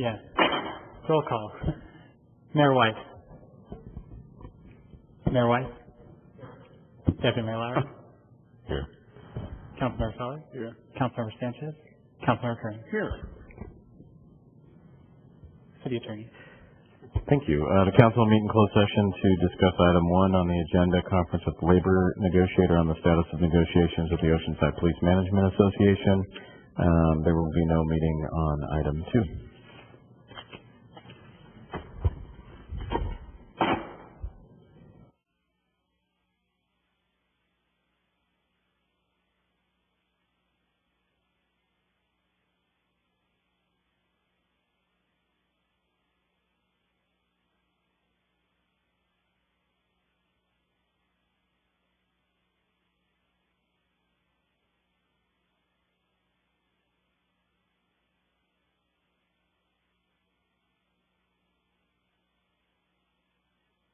Yes. Roll call. Mayor White. Mayor White. Deputy Mayor Lowry. Here. Councilmember Feller. Here. Councilmember Sanchez. Councilmember Kern. Here. City Attorney. Thank you. The council will meet in closed session to discuss item 1 on the agenda, conference with labor negotiator on the status of negotiations with the Oceanside Police Management Association. There will be no meeting on item 2.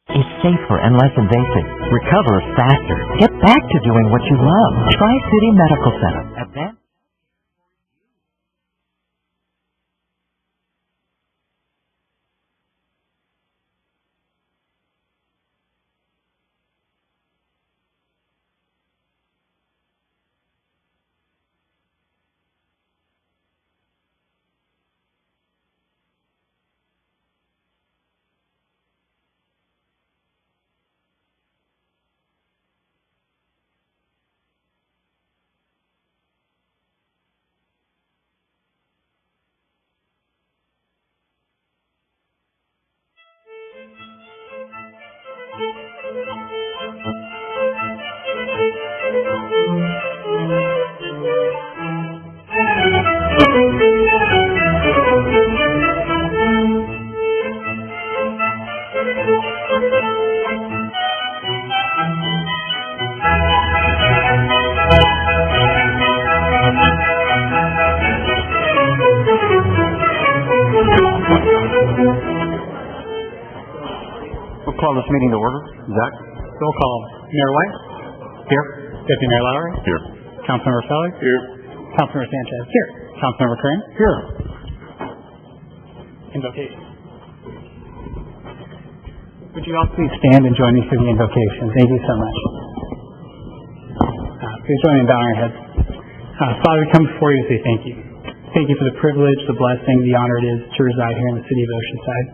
Is safer and less invasive. Recover faster. Get back to doing what you love. Tri-City Medical Center. Advanced We'll call this meeting to order. Zach? Roll call. Mayor White. Here. Deputy Mayor Lowry. Here. Councilmember Feller. Here. Councilmember Sanchez. Here. Councilmember Kern. Here. Invocation. Would you all please stand and join me for the invocation? Thank you so much. Please join me in bowing our heads. Father, we come before you to say thank you. Thank you for the privilege, the blessing, the honor it is to reside here in the city of Oceanside.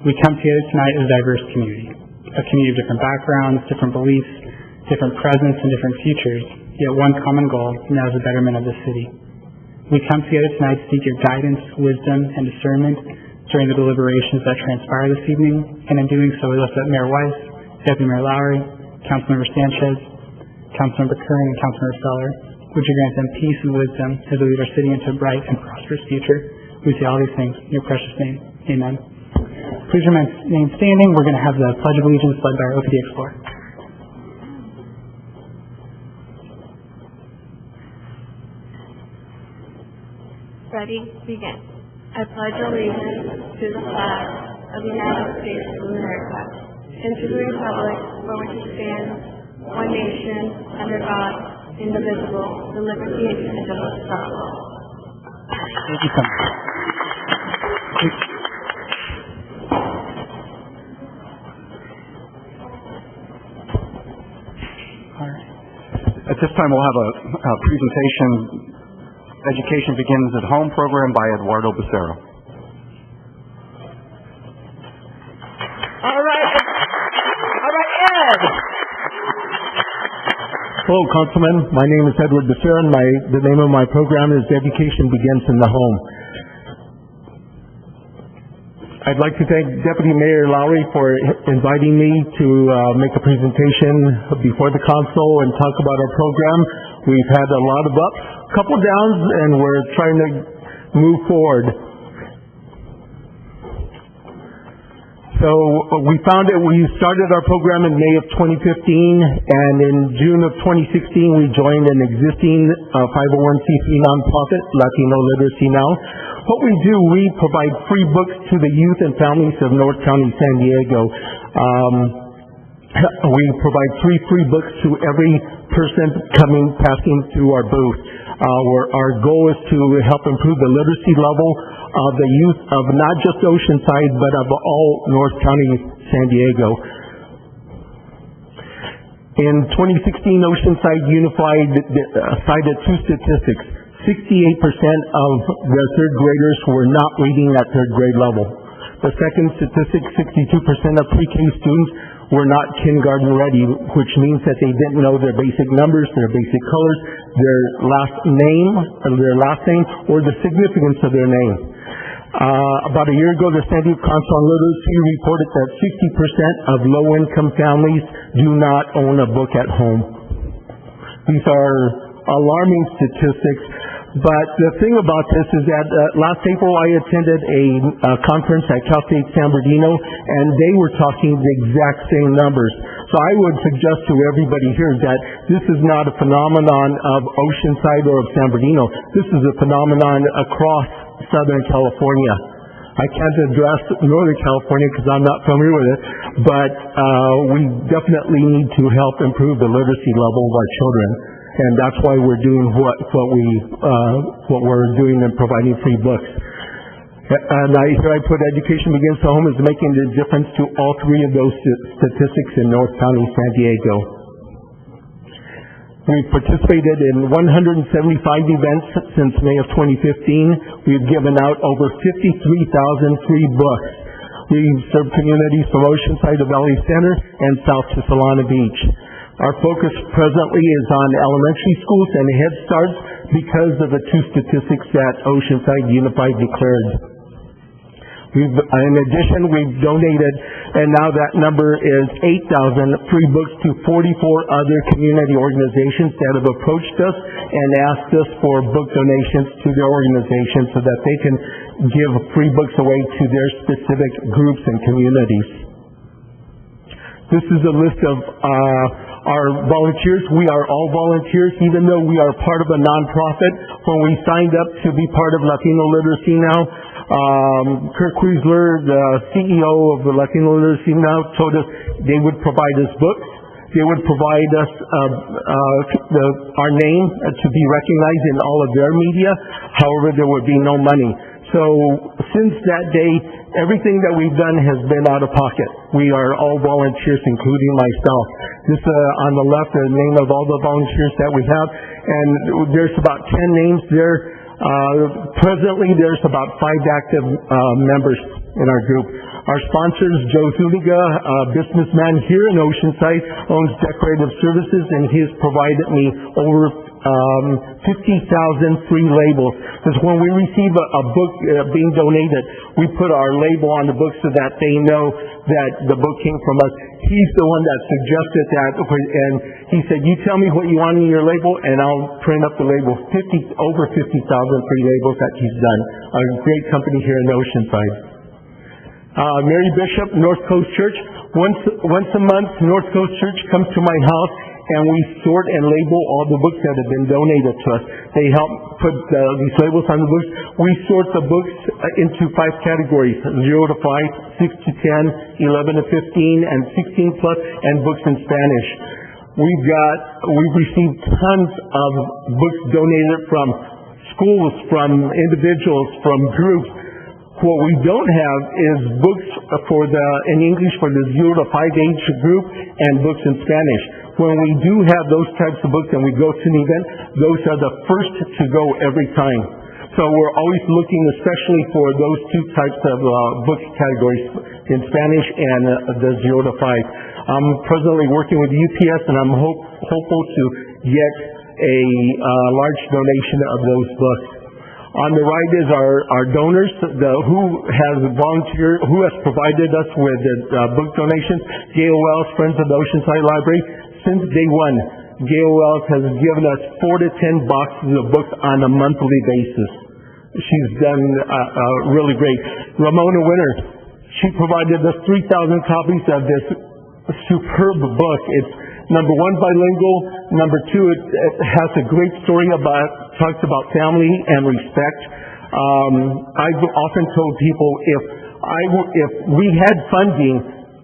We come together tonight as a diverse community, a community of different backgrounds, different beliefs, different presents, and different futures, yet one common goal, and that is the betterment of the city. We come together tonight to seek your guidance, wisdom, and discernment during the deliberations that transpire this evening, and in doing so, we lift up Mayor Weiss, Deputy Mayor Lowry, Councilmember Sanchez, Councilmember Kern, and Councilmember Feller. Would you grant them peace and wisdom as we lead our city into a bright and prosperous future? We say all these things in your precious name. Amen. Please remain standing. We're going to have the Pledge of Allegiance led by our OPD Explorer. Ready? Begin. I pledge allegiance to the flag of the United States of America and to the republic for which it stands, one nation, under God, indivisible, with liberty and justice for all. Thank you so much. All right. At this time, we'll have a presentation. Education Begins at Home program by Eduardo Becerra. All right, Ed. Hello, Councilman. My name is Edward Becerra, and the name of my program is Education Begins in the Home. I'd like to thank Deputy Mayor Lowry for inviting me to make a presentation before the council and talk about our program. We've had a lot of ups, a couple downs, and we're trying to move forward. So we found that we started our program in May of 2015, and in June of 2016 we joined an existing 501c3 nonprofit, Latino Literacy Now. What we do, we provide free books to the youth and families of North County, San Diego. We provide 3 free books to every person passing through our booth. Our goal is to help improve the literacy level of the youth of not just Oceanside, but of all North County, San Diego. In 2016, Oceanside Unified cited 2 statistics. 68% of the third graders were not reading at third grade level. The second statistic, 62% of pre-K students were not kindergarten ready, which means that they didn't know their basic numbers, their basic colors, their last name, or the significance of their name. About a year ago, the San Diego Council on Literacy reported that 60% of low-income families do not own a book at home. These are alarming statistics, but the thing about this is that last April I attended a conference at Cal State San Bernardino, and they were talking the exact same numbers. So I would suggest to everybody here that this is not a phenomenon of Oceanside or of San Bernardino. This is a phenomenon across Southern California. I can't address Northern California because I'm not familiar with it, but we definitely need to help improve the literacy level of our children, and that's why we're doing what we're doing and providing free books. And here I put Education Begins at Home is making the difference to all 3 of those statistics in North County, San Diego. We've participated in 175 events since May of 2015. We've given out over 53,000 free books. We've served communities from Oceanside to Valley Center and south to Solana Beach. Our focus presently is on elementary schools and Head Starts because of the 2 statistics that Oceanside Unified declared. In addition, we've donated, and now that number is 8,000 free books to 44 other community organizations that have approached us and asked us for book donations to their organizations so that they can give free books away to their specific groups and communities. This is a list of our volunteers. We are all volunteers, even though we are part of a nonprofit. When we signed up to be part of Latino Literacy Now, Kirk Weisler, the CEO of the Latino Literacy Now, told us they would provide us books. They would provide us our name to be recognized in all of their media. However, there would be no money. So since that day, everything that we've done has been out of pocket. We are all volunteers, including myself. This on the left, the name of all the volunteers that we have, and there's about 10 names there. Presently, there's about 5 active members in our group. Our sponsors, Joe Zuniga, a businessman here in Oceanside, owns Decorative Services, and he has provided me over 50,000 free labels. Because when we receive a book being donated, we put our label on the book so that they know that the book came from us. He's the one that suggested that, and he said, "You tell me what you want in your label, and I'll print up the label." Over 50,000 free labels that he's done. A great company here in Oceanside. Mary Bishop, North Coast Church. Once a month, North Coast Church comes to my house, and we sort and label all the books that have been donated to us. They help put these labels on the books. We sort the books into 5 categories: 0 to 5, 6 to 10, 11 to 15, and 16 plus, and books in Spanish. We've received tons of books donated from schools, from individuals, from groups. What we don't have is books in English for the 0 to 5 age group and books in Spanish. When we do have those types of books and we go to an event, those are the first to go every time. So we're always looking especially for those 2 types of book categories in Spanish and the 0 to 5. I'm presently working with UPS, and I'm hopeful to get a large donation of those books. On the right is our donors, who has provided us with the book donations. Gail Wells, Friends of the Oceanside Library. Since day one, Gail Wells has given us 4 to 10 boxes of books on a monthly basis. She's done really great. Ramona Winter, she provided us 3,000 copies of this superb book. It's number 1, bilingual. Number 2, it has a great story talks about family and respect. I've often told people if we had funding,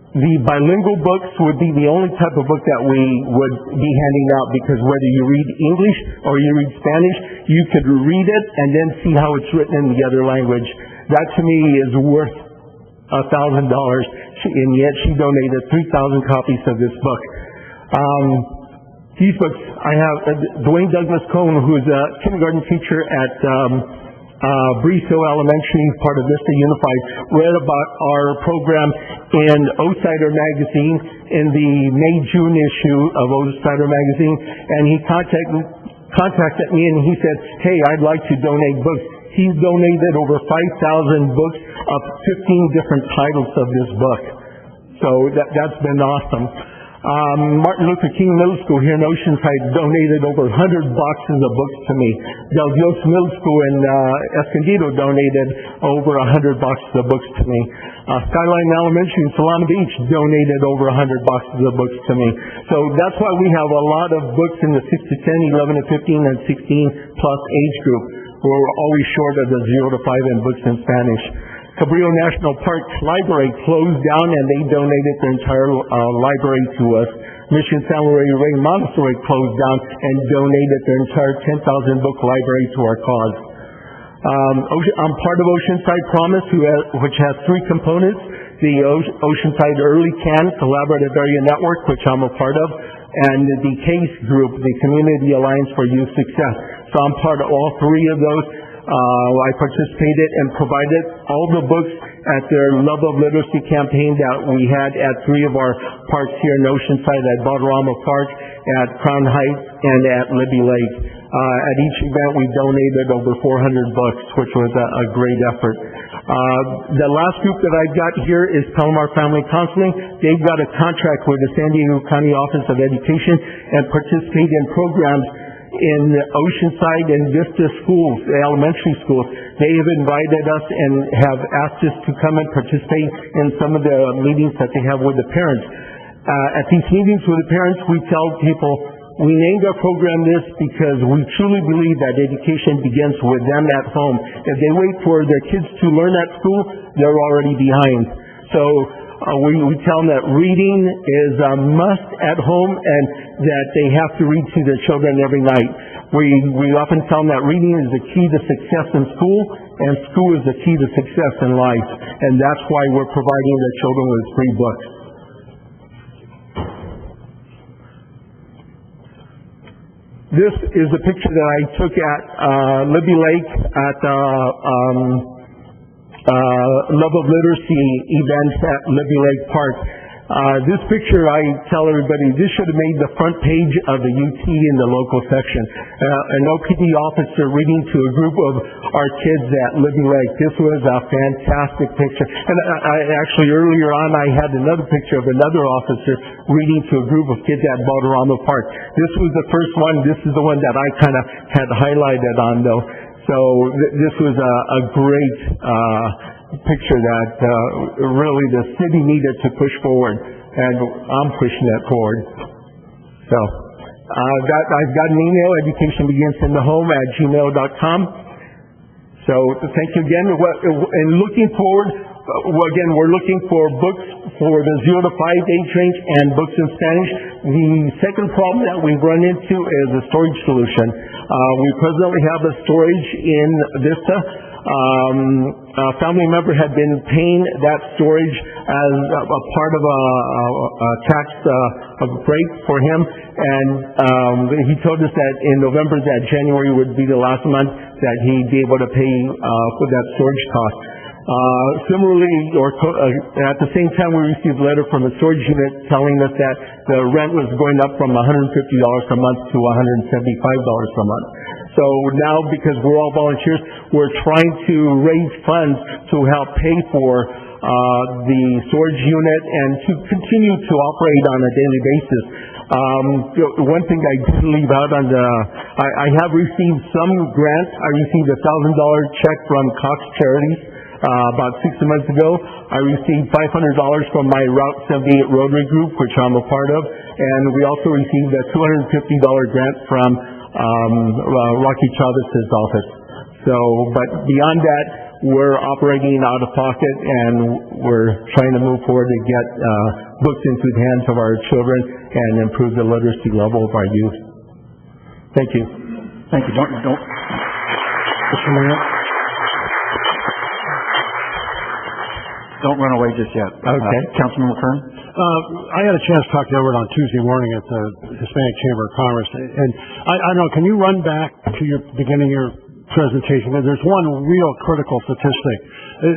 The bilingual books would be the only type of book that we would be handing out, because whether you read English or you read Spanish, you could read it and then see how it's written in the other language. That to me is worth $1,000, and yet she donated 3,000 copies of this book. These books, I have Dwayne Douglas Cohn, who is a kindergarten teacher at Breeze Hill Elementary, part of Vista Unified, read about our program in Oceanside magazine in the May-June issue of Oceanside magazine, and he contacted me and he said, hey, I'd like to donate books. He's donated over 5,000 books of 15 different titles of this book. So that's been awesome. Martin Luther King Middle School here in Oceanside donated over 100 boxes of books to me. Del Dios Middle School in Escondido donated over 100 boxes of books to me. Skyline Elementary in Solana Beach donated over 100 boxes of books to me. So that's why we have a lot of books in the 6 to 10, 11 to 15, and 16 plus age group. We're always short of the 0 to 5 in books in Spanish. Cabrillo National Park's library closed down and they donated their entire library to us. Mission San Luis Rey Montessori closed down and donated their entire 10,000 book library to our cause. I'm part of Oceanside Promise, which has 3 components. The Oceanside Early Can Collaborative Area Network, which I'm a part of, and the CASE Group, the Community Alliance for Youth Success. So I'm part of all 3 of those. I participated and provided all the books at their Love of Literacy campaign that we had at 3 of our parks here in Oceanside, at Balderrama Park, at Crown Heights, and at Libby Lake. At each event, we donated over 400 books, which was a great effort. The last group that I've got here is Palomar Family Counseling. They've got a contract with the San Diego County Office of Education and participate in programs in Oceanside and Vista schools, elementary schools. They have invited us and have asked us to come and participate in some of the meetings that they have with the parents. At these meetings with the parents, we tell people, we named our program this because we truly believe that education begins with them at home. If they wait for their kids to learn at school, they're already behind. So we tell them that reading is a must at home and that they have to read to their children every night. We often tell them that reading is the key to success in school, and school is the key to success in life. And that's why we're providing their children with free books. This is a picture that I took at Libby Lake at Love of Literacy event at Libby Lake Park. This picture, I tell everybody, this should have made the front page of the UT in the local section. An OPD officer reading to a group of our kids at Libby Lake. This was a fantastic picture. And I actually, earlier on, I had another picture of another officer reading to a group of kids at Balderrama Park. This was the first one. This is the one that I kind of had highlighted on, though. So this was a great picture that really the city needed to push forward, and I'm pushing that forward. So I've got an email, educationbeginsinthehome@gmail.com. So thank you again. And looking forward, again, we're looking for books for the 0 to 5 age range and books in Spanish. The second problem that we've run into is a storage solution. We presently have a storage in Vista. A family member had been paying that storage as a part of a tax break for him, and he told us that in November, that January would be the last month that he'd be able to pay for that storage cost. Similarly, at the same time, we received a letter from a storage unit telling us that the rent was going up from $150 a month to $175 a month. So now, because we're all volunteers, we're trying to raise funds to help pay for the storage unit and to continue to operate on a daily basis. One thing I did leave out on I have received some grants. I received a $1,000 check from Cox Charities about 6 months ago. I received $500 from my Route 78 Rotary Group, which I'm a part of, and we also received a $250 grant from Rocky Chavez's office. So, but beyond that, we're operating out of pocket, and we're trying to move forward to get books into the hands of our children and improve the literacy level of our youth. Thank you. Thank you. Don't, Mr. Mayor. Don't run away just yet. Okay. Councilman McKern? I had a chance to talk to Edward on Tuesday morning at the Hispanic Chamber of Commerce, and I don't know, can you run back to your beginning of your presentation? There's one real critical statistic.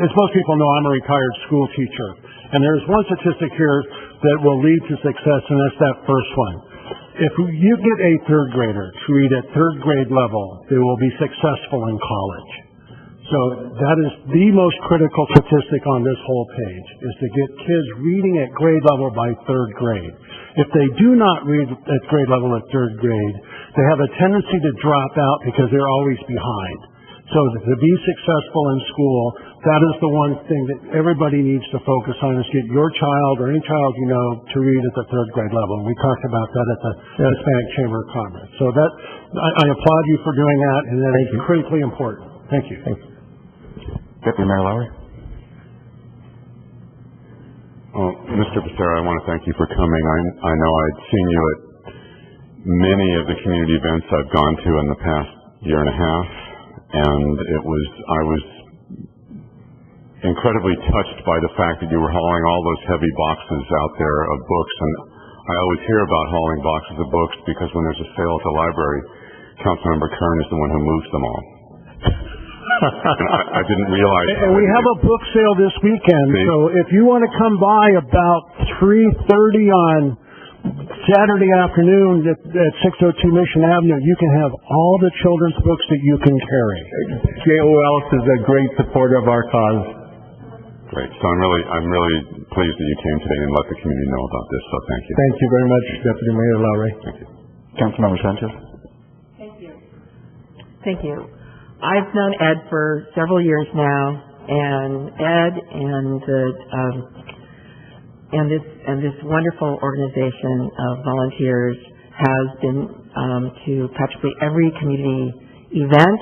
As most people know, I'm a retired school teacher, and there's one statistic here that will lead to success, and that's that first one. If you get a third grader to read at third grade level, they will be successful in college. So that is the most critical statistic on this whole page, is to get kids reading at grade level by third grade. If they do not read at grade level at third grade, they have a tendency to drop out because they're always behind. So to be successful in school, that is the one thing that everybody needs to focus on, is get your child or any child you know to read at the third grade level. And we talked about that at the Hispanic Chamber of Commerce. So that, I applaud you for doing that, and that is critically important. Thank you. Thank you. Deputy Mayor Lowry? Well, Mr. Becerra, I want to thank you for coming. I know I'd seen you at many of the community events I've gone to in the past year and a half, and I was incredibly touched by the fact that you were hauling all those heavy boxes out there of books. And I always hear about hauling boxes of books because when there's a sale at the library, Councilmember Kern is the one who moves them all. I didn't realize. And we have a book sale this weekend, so if you want to come by about 3:30 on Saturday afternoon at 602 Mission Avenue, you can have all the children's books that you can carry. JOLs is a great supporter of our cause. Great. So I'm really pleased that you came today and let the community know about this. So thank you. Thank you very much, Deputy Mayor Lowry. Thank you. Councilmember Sanchez? Thank you. I've known Ed for several years now, and Ed and this wonderful organization of volunteers has been to practically every community event,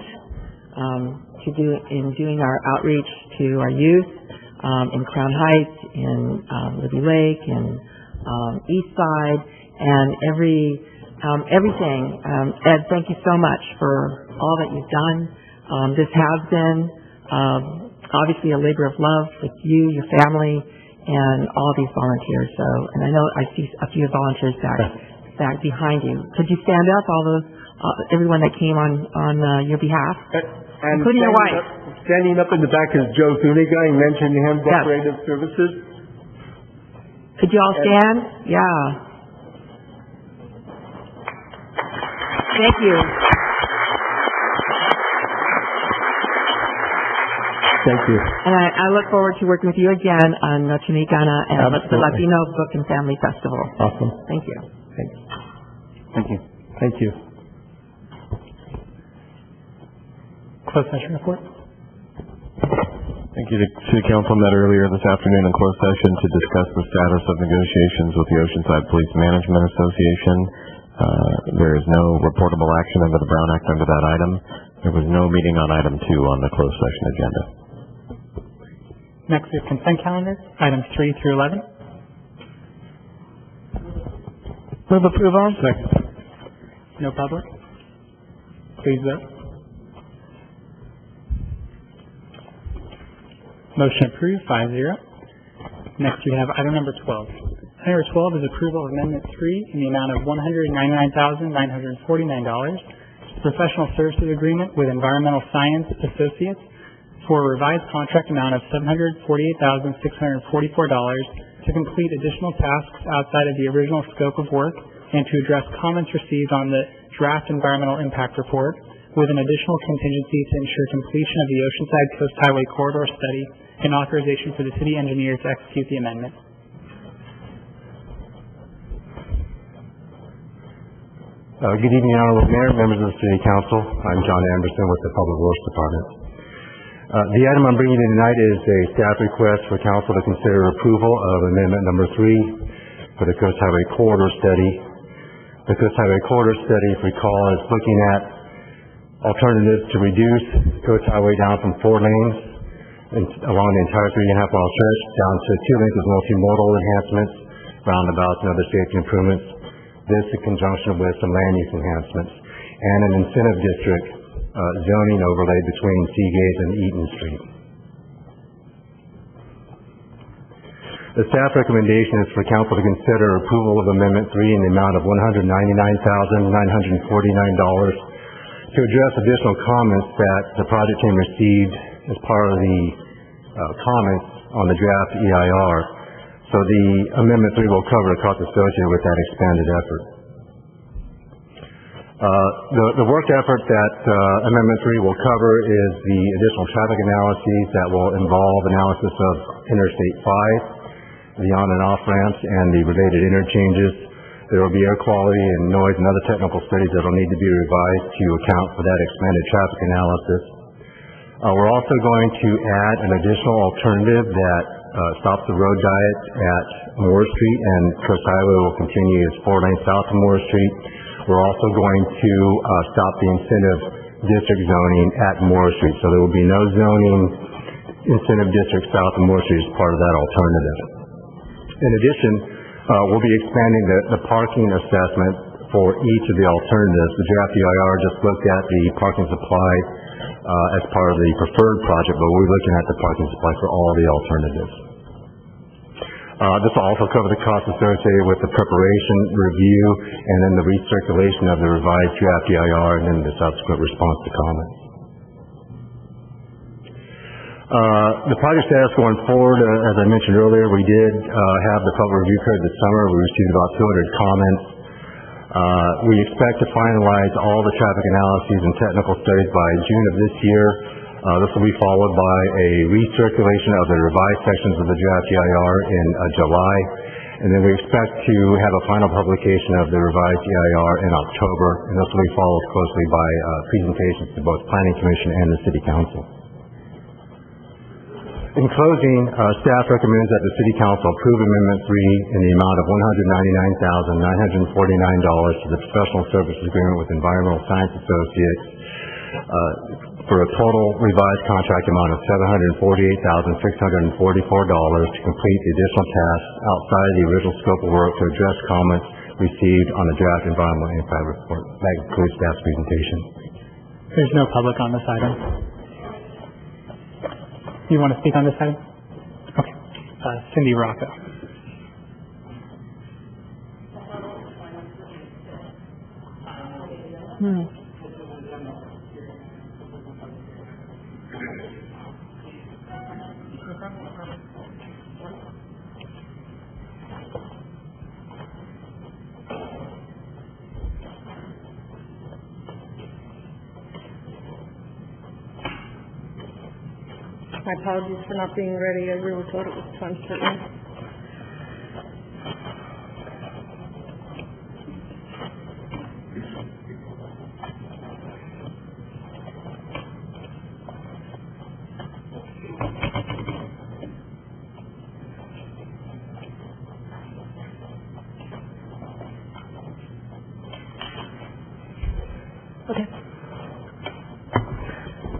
in doing our outreach to our youth in Crown Heights, in Libby Lake, in East Side, and everything. Ed, thank you so much for all that you've done. This has been obviously a labor of love with you, your family, and all these volunteers. So, and I know I see a few volunteers back behind you. Could you stand up, all those, everyone that came on your behalf, And including your wife? Standing up in the back is Joe Zuniga. I mentioned him, Decorative Services. Could you all stand? Yeah. Thank you. Thank you. And I look forward to working with you again on Noche Mexicana and the Latino Book and Family Festival. Awesome. Thank you. Thank you. Thank you. Closed session report. Thank you. The City Council met earlier this afternoon in closed session to discuss the status of negotiations with the Oceanside Police Management Association. There is no reportable action under the Brown Act under that item. There was no meeting on item 2 on the closed session agenda. Next, we have consent calendar, items 3 through 11. Move approval. Second. No public. Please vote. Motion approved, 5-0. Next, we have item number 12. Item number 12 is approval of Amendment 3 in the amount of $199,949, professional services agreement with Environmental Science Associates for a revised contract amount of $748,644 to complete additional tasks outside of the original scope of work and to address comments received on the draft environmental impact report with an additional contingency to ensure completion of the Oceanside Coast Highway Corridor study and authorization for the city engineer to execute the amendment. Good evening, Honorable Mayor, members of the City Council. I'm John Anderson with the Public Works Department. The item I'm bringing in tonight is a staff request for Council to consider approval of Amendment Number 3 for the Coast Highway Corridor Study. The Coast Highway Corridor Study, if you recall, is looking at alternatives to reduce Coast Highway down from 4 lanes along the entire 3.5-mile stretch, down to 2 lanes of multimodal enhancements, roundabouts, and other safety improvements. This in conjunction with some land use enhancements and an incentive district zoning overlay between Seagate and Eaton Street. The staff recommendation is for council to consider approval of Amendment 3 in the amount of $199,949 to address additional comments that the project team received as part of the comments on the draft EIR. So the Amendment 3 will cover the costs associated with that expanded effort. The work effort that Amendment 3 will cover is the additional traffic analyses that will involve analysis of Interstate 5, the on and off ramps, and the related interchanges. There will be air quality and noise and other technical studies that will need to be revised to account for that expanded traffic analysis. We're also going to add an additional alternative that stops the road diet at Moore Street, and Coast Highway will continue as 4 lanes south of Moore Street. We're also going to stop the incentive district zoning at Moore Street, so there will be no zoning incentive district south of Moore Street as part of that alternative. In addition, we'll be expanding the parking assessment for each of the alternatives. The draft EIR just looked at the parking supply as part of the preferred project, but we're looking at the parking supply for all the alternatives. This will also cover the costs associated with the preparation, review, and then the recirculation of the revised draft EIR, and then the subsequent response to comments. The project status going forward, as I mentioned earlier, we did have the public review period this summer. We received about 200 comments. We expect to finalize all the traffic analyses and technical studies by June of this year. This will be followed by a recirculation of the revised sections of the draft EIR in July, and then we expect to have a final publication of the revised EIR in October, and this will be followed closely by presentations to both Planning Commission and the City Council. In closing, staff recommends that the City Council approve Amendment 3 in the amount of $199,949 to the professional services agreement with Environmental Science Associates for a total revised contract amount of $748,644 to complete the additional tasks outside of the original scope of work to address comments received on the draft environmental impact report. That concludes staff's presentation. There's no public on this item. You want to speak on this item? Okay. Cindy Rocco. My apologies for not being ready. I really thought it was time certain. Okay.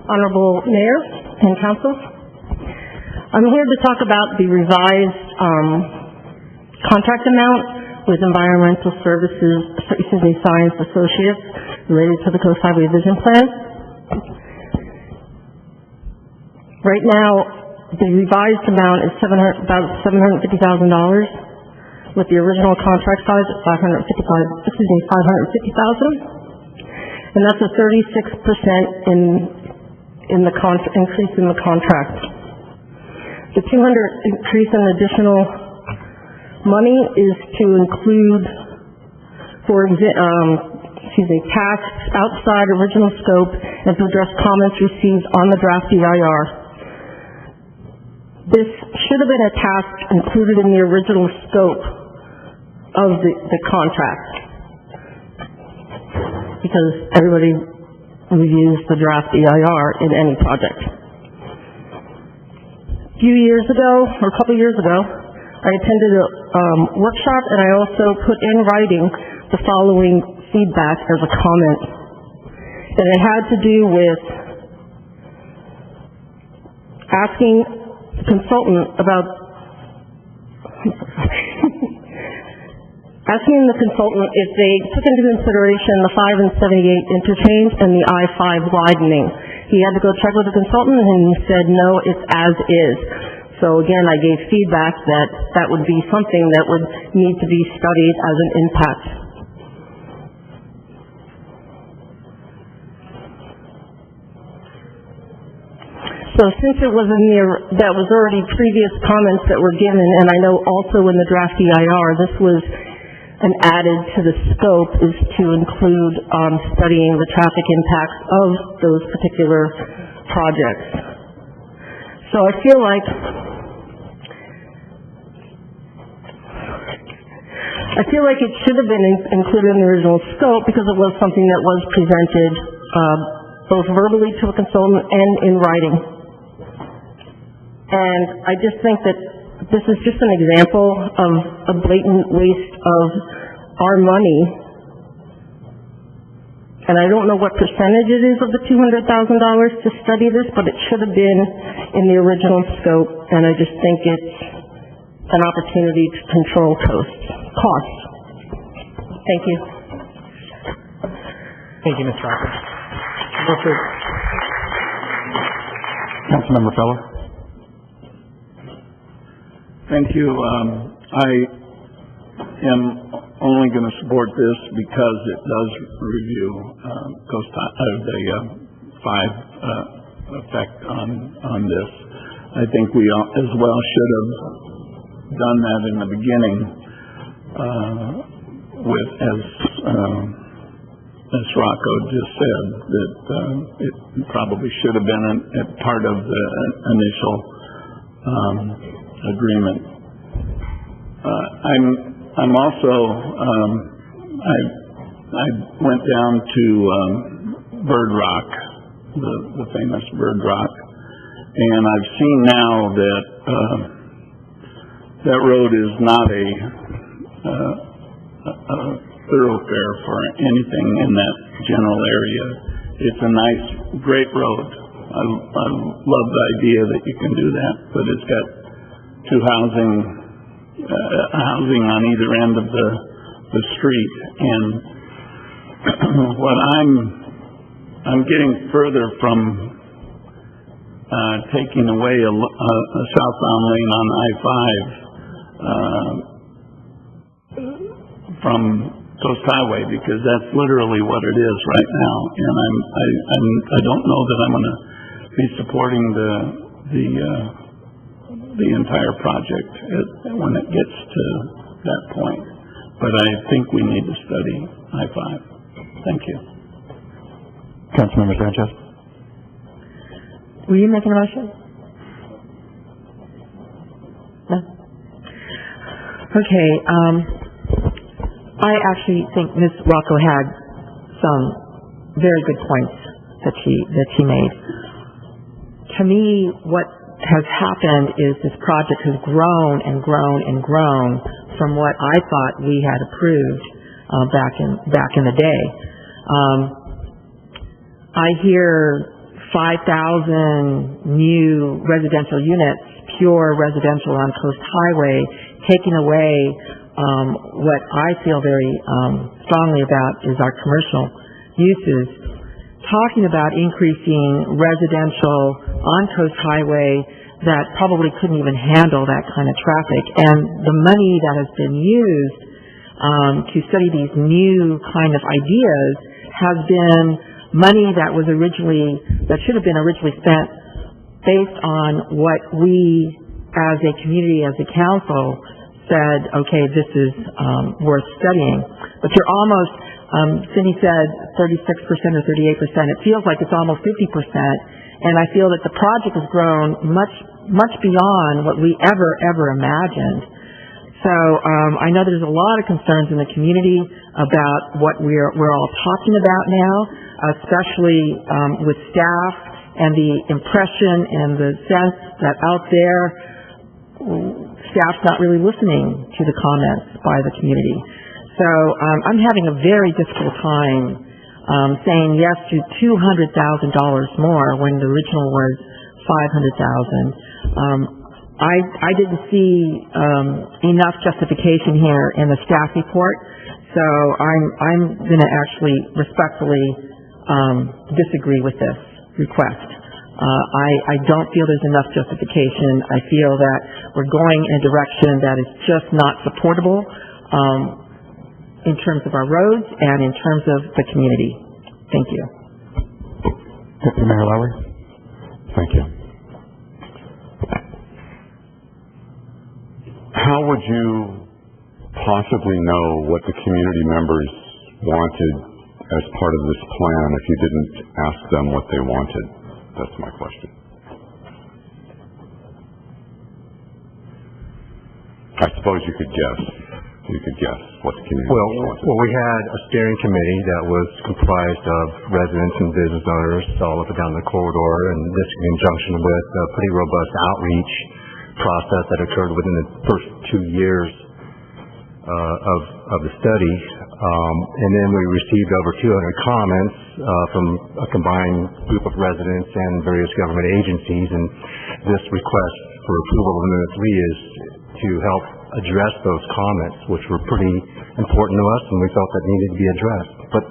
Honorable Mayor and Council, I'm here to talk about the revised contract amount with Environmental Services, Science Associates related to the Coast Highway Vision Plan. Right now, the revised amount is about $750,000, with the original contract size at $550,000, and that's a 36% in the increase in the contract. The $200 increase in additional money is to include, tasks outside original scope and to address comments received on the draft EIR. This should have been a task included in the original scope of the contract, because everybody reviews the draft EIR in any project. A few years ago, or a couple years ago, I attended a workshop, and I also put in writing the following feedback as a comment. And it had to do with asking the consultant about asking the consultant if they took into consideration the 5 and 78 interchange and the I-5 widening. He had to go check with the consultant, and he said, no, it's as is. So again, I gave feedback that that would be something that would need to be studied as an impact. So since it was that was already previous comments that were given, and I know also in the draft EIR, this was an added to the scope is to include studying the traffic impacts of those particular projects. So I feel like it should have been included in the original scope because it was something that was presented both verbally to a consultant and in writing. And I just think that this is just an example of a blatant waste of our money. And I don't know what percentage it is of the $200,000 to study this, but it should have been in the original scope. And I just think it's an opportunity to control costs. Thank you. Thank you, Ms. Rocker. Councilmember Feller. Thank you. I am only going to support this because it does review the 5 effect on this. I think we as well should have done that in the beginning with, as Rocco just said, that it probably should have been a part of the initial agreement. I'm also I went down to Bird Rock, the famous Bird Rock, and I've seen now that that road is not a thoroughfare for anything in that general area. It's a nice, great road. I love the idea that you can do that, but it's got two housing on either end of the street, and what I'm getting further from taking away a southbound lane on I-5 from Coast Highway, because that's literally what it is right now, and I don't know that I'm going to be supporting the entire project when it gets to that point. But I think we need to study I-5. Thank you. Councilmember Sanchez. Were you making a motion? No? Okay, I actually think Ms. Rocco had some very good points that she made. To me, what has happened is this project has grown and grown and grown from what I thought we had approved back in the day. I hear 5,000 new residential units, pure residential on Coast Highway, taking away what I feel very strongly about is our commercial uses. Talking about increasing residential on Coast Highway that probably couldn't even handle that kind of traffic. And the money that has been used to study these new kind of ideas has been money that should have been originally spent based on what we as a community, as a council, said, okay, this is worth studying. But you're almost, Cindy said 36% or 38%. It feels like it's almost 50%. And I feel that the project has grown much beyond what we ever imagined. So I know there's a lot of concerns in the community about what we're all talking about now, especially with staff and the impression and the sense that out there staff's not really listening to the comments by the community. So I'm having a very difficult time saying yes to $200,000 more when the original was $500,000. I didn't see enough justification here in the staff report, so I'm going to actually respectfully disagree with this request. I don't feel there's enough justification. I feel that we're going in a direction that is just not supportable in terms of our roads and in terms of the community. Thank you. Deputy Mayor Lowry. Thank you. How would you possibly know what the community members wanted as part of this plan if you didn't ask them what they wanted? That's my question. I suppose you could guess. You could guess what the community wanted. Well, we had a steering committee that was comprised of residents and business owners all up and down the corridor, and this in conjunction with a pretty robust outreach process that occurred within the first 2 years of the study. And then we received over 200 comments from a combined group of residents and various government agencies, and this request for approval of Amendment 3 is to help address those comments, which were pretty important to us and we felt that needed to be addressed. But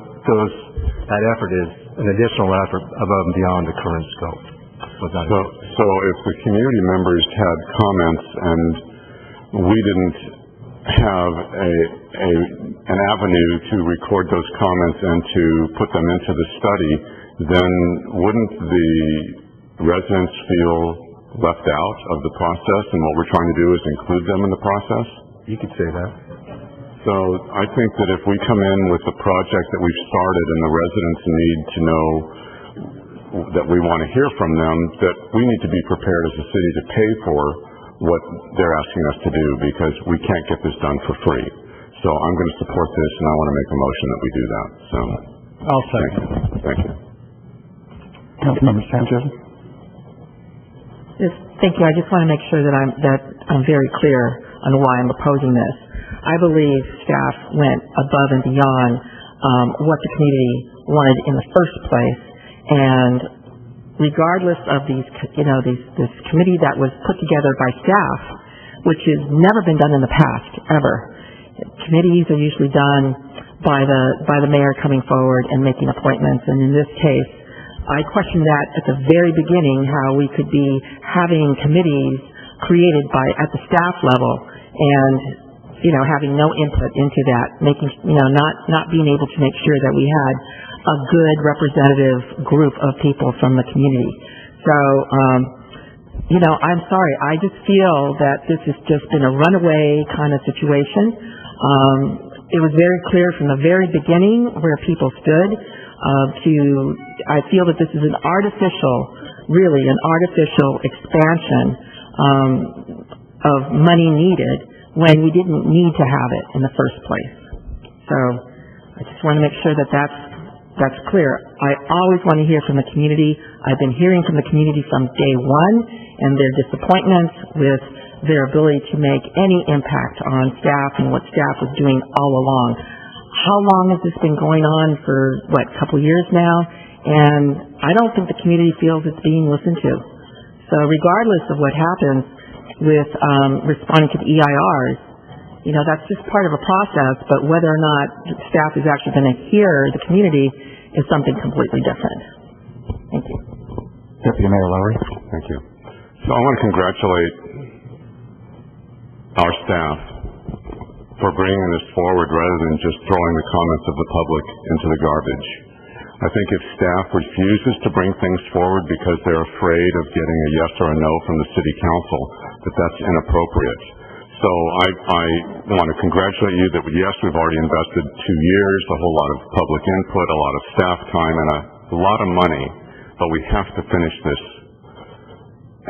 that effort is an additional effort above and beyond the current scope. So if the community members had comments and we didn't have an avenue to record those comments and to put them into the study, then wouldn't the residents feel left out of the process, and what we're trying to do is include them in the process? You could say that. So I think that if we come in with a project that we've started and the residents need to know that we want to hear from them, that we need to be prepared as a city to pay for what they're asking us to do, because we can't get this done for free. So I'm going to support this, and I want to make a motion that we do that. So I'll second. Thank you. Councilmember Sanchez. Yes, thank you. I just want to make sure that I'm very clear on why I'm opposing this. I believe staff went above and beyond what the community wanted in the first place, and regardless of this committee that was put together by staff, which has never been done in the past, ever. Committees are usually done by the mayor coming forward and making appointments, and in this case, I question that at the very beginning, how we could be having committees created at the staff level and, having no input into that, not being able to make sure that we had a good representative group of people from the community. So, I'm sorry. I just feel that this has just been a runaway kind of situation. It was very clear from the very beginning where people stood. I feel that this is an artificial expansion of money needed when we didn't need to have it in the first place. So I just want to make sure that that's clear. I always want to hear from the community. I've been hearing from the community from day one, and their disappointments with their ability to make any impact on staff and what staff was doing all along. How long has this been going on for, a couple years now? And I don't think the community feels it's being listened to. So regardless of what happens with responding to the EIRs, that's just part of a process, but whether or not staff is actually going to hear the community is something completely different. Thank you. Deputy Mayor Lowry. Thank you. So I want to congratulate our staff for bringing this forward rather than just throwing the comments of the public into the garbage. I think if staff refuses to bring things forward because they're afraid of getting a yes or a no from the city council, that's inappropriate. So I want to congratulate you that, yes, we've already invested 2 years, a whole lot of public input, a lot of staff time, and a lot of money, but we have to finish this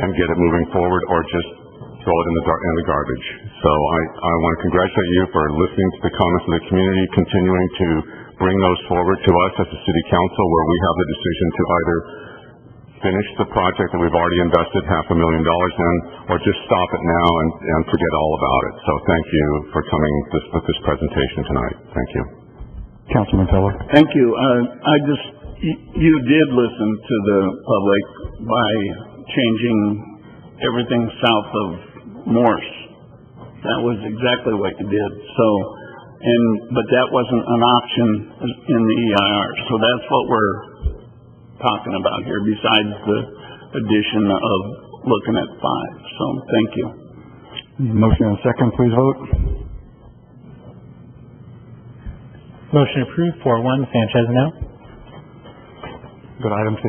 and get it moving forward, or just throw it in the garbage. So I want to congratulate you for listening to the comments of the community, continuing to bring those forward to us as a city council, where we have the decision to either finish the project that we've already invested $500,000 in, or just stop it now and forget all about it. So thank you for coming with this presentation tonight. Thank you. Councilman Feller. Thank you. You did listen to the public by changing everything south of Morse. That was exactly what you did. So, but that wasn't an option in the EIR. So that's what we're talking about here, besides the addition of looking at 5. So, thank you. Motion and second, please vote. Motion approved, 4-1, Sanchez, no. Go to item 15.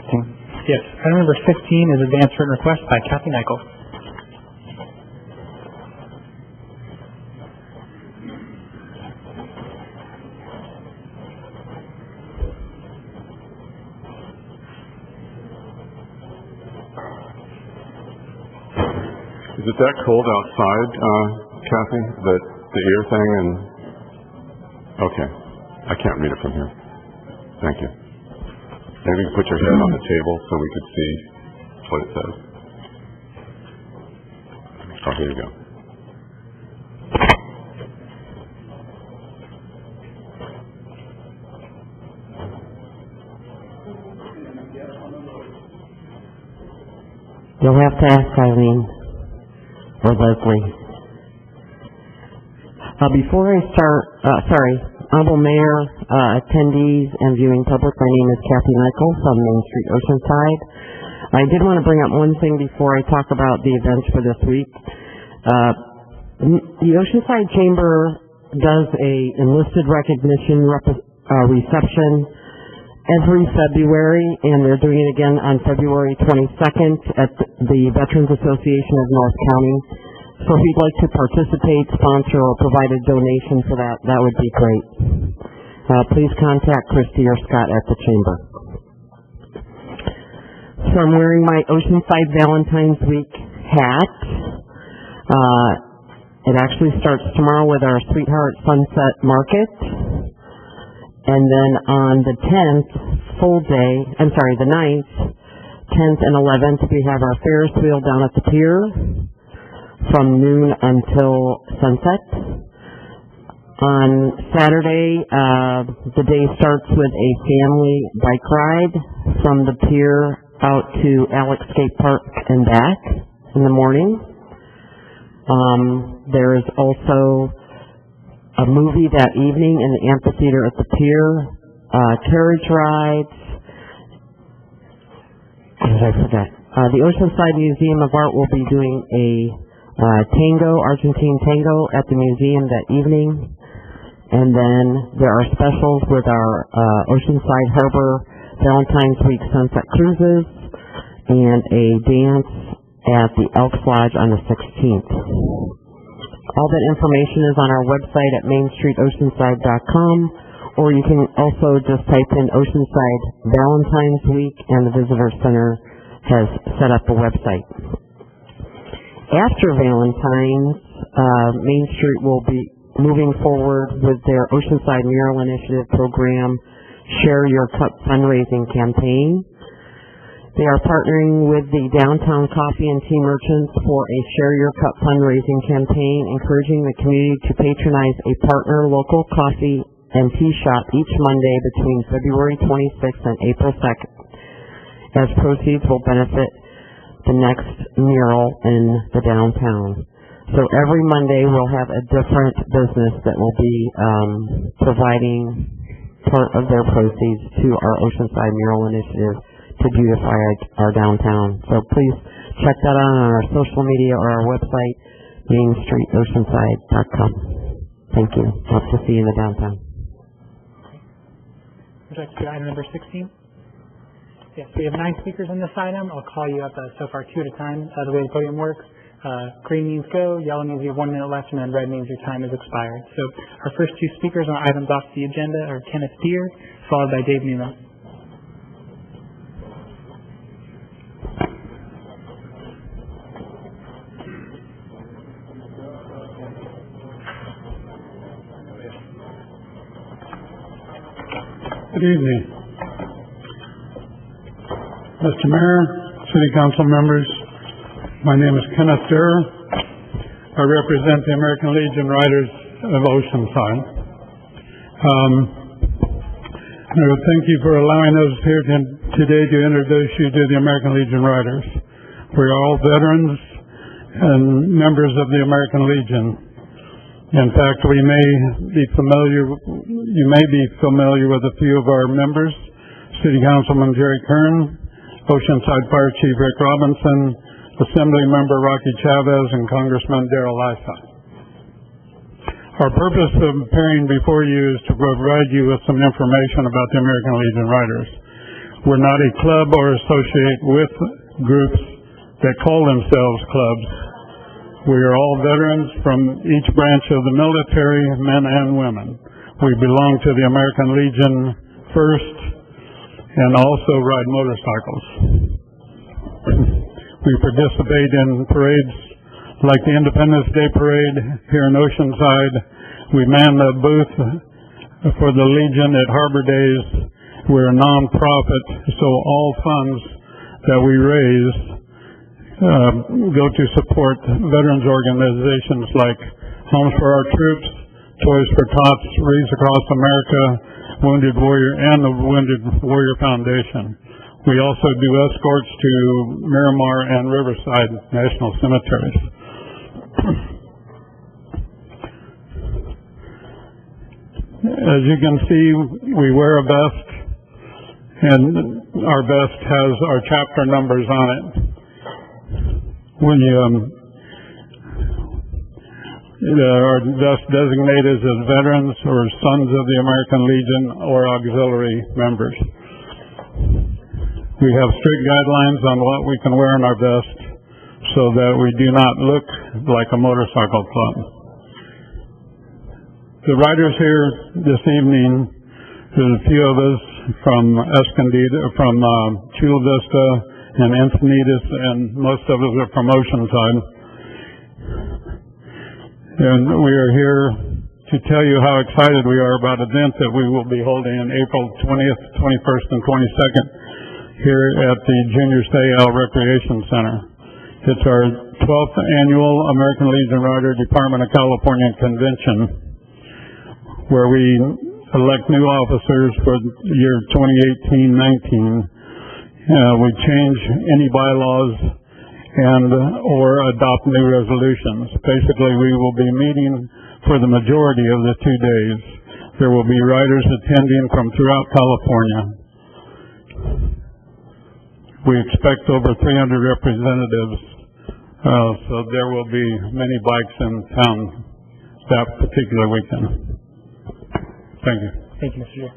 Yes, item number 15 is advance written request by Kathy Michael. Is it that cold outside, Kathy? The ear thing and... Okay. I can't read it from here. Thank you. Maybe you can put your head on the table so we could see what it says. Oh, here you go. You'll have to ask Eileen or Leslie. Before I start, Honorable Mayor, attendees, and viewing public, my name is Kathy Michael from Main Street, Oceanside. I did want to bring up one thing before I talk about the events for this week. The Oceanside Chamber does a enlisted recognition reception every February, and they're doing it again on February 22nd at the Veterans Association of North County. So if you'd like to participate, sponsor, or provide a donation for that, that would be great. Please contact Christy or Scott at the Chamber. So I'm wearing my Oceanside Valentine's Week hat. It actually starts tomorrow with our Sweetheart Sunset Market. And then on the 10th, the 9th, 10th and 11th, we have our Ferris wheel down at the pier from noon until sunset. On Saturday, the day starts with a family bike ride from the pier out to Alex Skate Park and back in the morning. There is also a movie that evening in the amphitheater at the pier, carriage rides. What did I forget? The Oceanside Museum of Art will be doing a Argentine tango at the museum that evening. And then there are specials with our Oceanside Harbor Valentine's Week Sunset Cruises and a dance at the Elks Lodge on the 16th. All that information is on our website at mainstreetoceanside.com, or you can also just type in Oceanside Valentine's Week, and the Visitor Center has set up a website. After Valentine's, Main Street will be moving forward with their Oceanside Mural Initiative program, Share Your Cup fundraising campaign. They are partnering with the Downtown Coffee and Tea Merchants for a Share Your Cup fundraising campaign, encouraging the community to patronize a partner local coffee and tea shop each Monday between February 26th and April 2nd, as proceeds will benefit the next mural in the downtown. So every Monday we'll have a different business that will be providing part of their proceeds to our Oceanside Mural Initiative to beautify our downtown. So please check that out on our social media or our website, mainstreetoceanside.com. Thank you. Hope to see you in the downtown. Would you like to do item number 16? Yes, we have 9 speakers on this item. I'll call you up so far 2 at a time. The way the podium works, green means go, yellow means you have 1 minute left, and then red means your time has expired. So our first 2 speakers on items off the agenda are Kenneth Deere, followed by Dave Newman. Good evening. Mr. Mayor, City Council members, my name is Kenneth Deere. I represent the American Legion Riders of Oceanside. Thank you for allowing us here today to introduce you to the American Legion Riders. We are all veterans and members of the American Legion. In fact, you may be familiar with a few of our members: City Councilman Jerry Kern, Oceanside Fire Chief Rick Robinson, Assembly Member Rocky Chavez, and Congressman Darrell Lissa. Our purpose of appearing before you is to provide you with some information about the American Legion Riders. We're not a club or associate with groups that call themselves clubs. We are all veterans from each branch of the military, men and women. We belong to the American Legion first and also ride motorcycles. We participate in parades like the Independence Day Parade here in Oceanside. We man the booth for the Legion at Harbor Days. We're a non-profit, so all funds that we raise go to support veterans organizations like Homes for Our Troops, Toys for Tots, Reads Across America, Wounded Warrior, and the Wounded Warrior Foundation. We also do escorts to Miramar and Riverside National Cemeteries. As you can see, we wear a vest, and our vest has our chapter numbers on it. Our vest designated as veterans or sons of the American Legion or auxiliary members. We have strict guidelines on what we can wear on our vest so that we do not look like a motorcycle club. The riders here this evening, there's a few of us from Escondido, from Chula Vista and Encinitas, and most of us are from Oceanside. And we are here to tell you how excited we are about an event that we will be holding on April 20th, 21st, and 22nd here at the Junior Sayal Recreation Center. It's our 12th annual American Legion Rider Department of California Convention, where we elect new officers for the year 2018-19. We change any bylaws and or adopt new resolutions. Basically, we will be meeting for the majority of the 2 days. There will be riders attending from throughout California. We expect over 300 representatives, so there will be many bikes in town that particular weekend. Thank you. Thank you, Mr. Chair.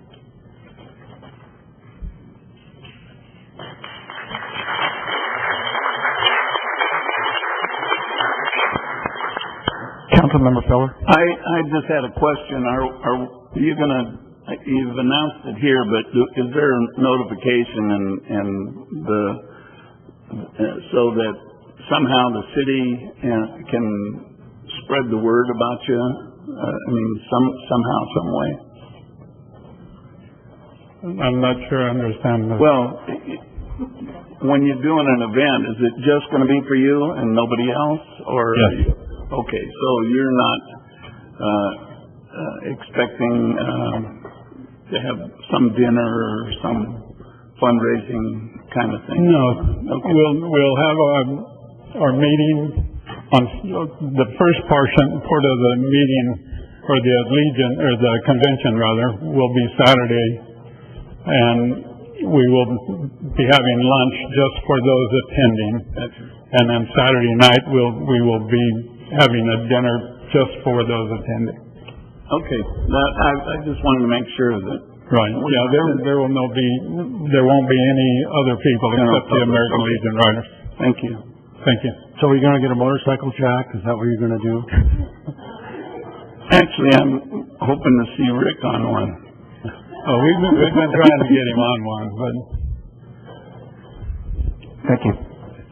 Councilmember Feller. I just had a question. Are you gonna? You've announced it here, but is there a notification and so that somehow the city can spread the word about you? Somehow, some way. I'm not sure I understand that. Well, when you're doing an event, is it just going to be for you and nobody else, or? Yes. Okay, so you're not expecting to have some dinner or some fundraising kind of thing? No. Okay. We'll have our meeting on the first part of the meeting, or the Legion, or the convention rather, will be Saturday, and we will be having lunch just for those attending. And then Saturday night we will be having a dinner just for those attending. Okay, I just wanted to make sure that. Right. Yeah, there won't be any other people except the American Legion riders. Thank you. Thank you. So are you going to get a motorcycle jack? Is that what you're going to do? Actually, I'm hoping to see Rick on one. Oh, we've been trying to get him on one, but. Thank you.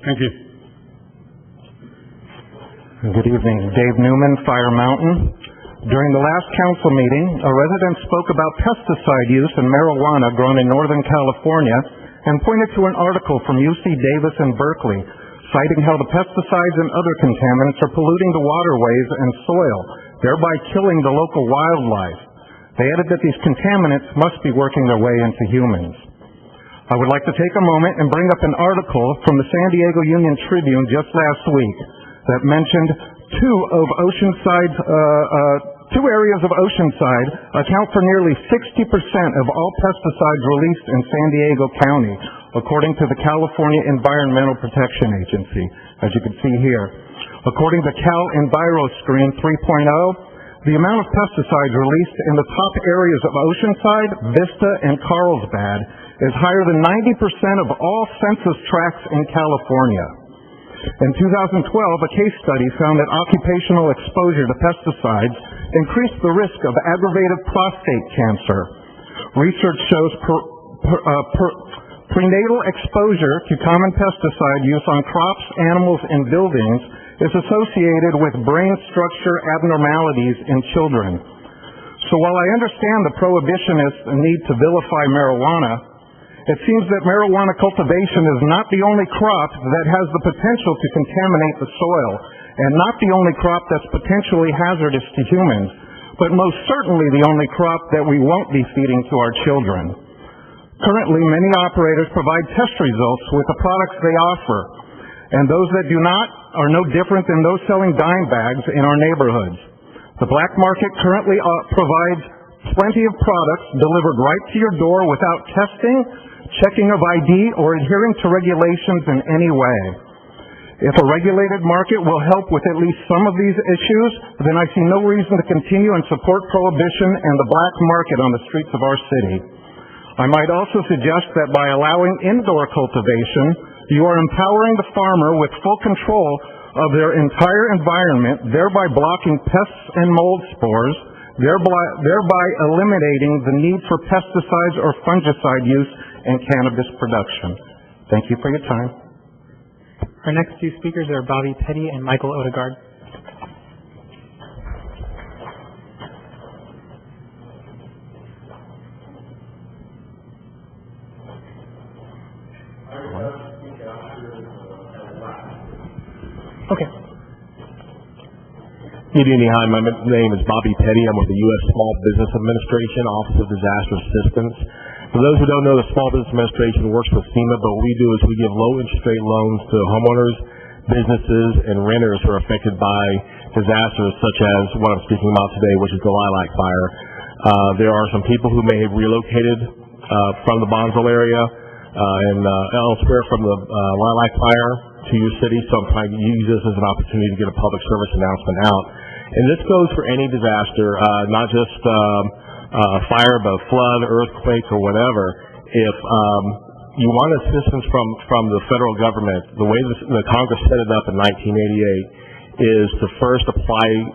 Thank you. Good evening. Dave Newman, Fire Mountain. During the last council meeting, a resident spoke about pesticide use and marijuana grown in Northern California and pointed to an article from UC Davis and Berkeley citing how the pesticides and other contaminants are polluting the waterways and soil, thereby killing the local wildlife. They added that these contaminants must be working their way into humans. I would like to take a moment and bring up an article from the San Diego Union Tribune just last week that mentioned two areas of Oceanside account for nearly 60% of all pesticides released in San Diego County, according to the California Environmental Protection Agency, as you can see here. According to Cal EnviroScreen 3.0, the amount of pesticides released in the top areas of Oceanside, Vista, and Carlsbad is higher than 90% of all census tracts in California. In 2012, a case study found that occupational exposure to pesticides increased the risk of aggravated prostate cancer. Research shows prenatal exposure to common pesticide use on crops, animals, and buildings is associated with brain structure abnormalities in children. So while I understand the prohibitionists' need to vilify marijuana, it seems that marijuana cultivation is not the only crop that has the potential to contaminate the soil, and not the only crop that's potentially hazardous to humans, but most certainly the only crop that we won't be feeding to our children. Currently, many operators provide test results with the products they offer, and those that do not are no different than those selling dime bags in our neighborhoods. The black market currently provides plenty of products delivered right to your door without testing, checking of ID, or adhering to regulations in any way. If a regulated market will help with at least some of these issues, then I see no reason to continue and support prohibition and the black market on the streets of our city. I might also suggest that by allowing indoor cultivation, you are empowering the farmer with full control of their entire environment, thereby blocking pests and mold spores, thereby eliminating the need for pesticides or fungicide use in cannabis production. Thank you for your time. Our next two speakers are Bobby Petty and Michael Odegaard. Okay. Good evening. Hi, my name is Bobby Petty. I'm with the U.S. Small Business Administration, Office of Disaster Assistance. For those who don't know, the Small Business Administration works with FEMA, but what we do is we give low interest rate loans to homeowners, businesses, and renters who are affected by disasters such as what I'm speaking about today, which is the Lilac Fire. There are some people who may have relocated from the Bonsall area and elsewhere from the Lilac Fire to your city, so I'm trying to use this as an opportunity to get a public service announcement out. And this goes for any disaster, not just fire, but flood, earthquake, or whatever. If you want assistance from the federal government, the way the Congress set it up in 1988 is to first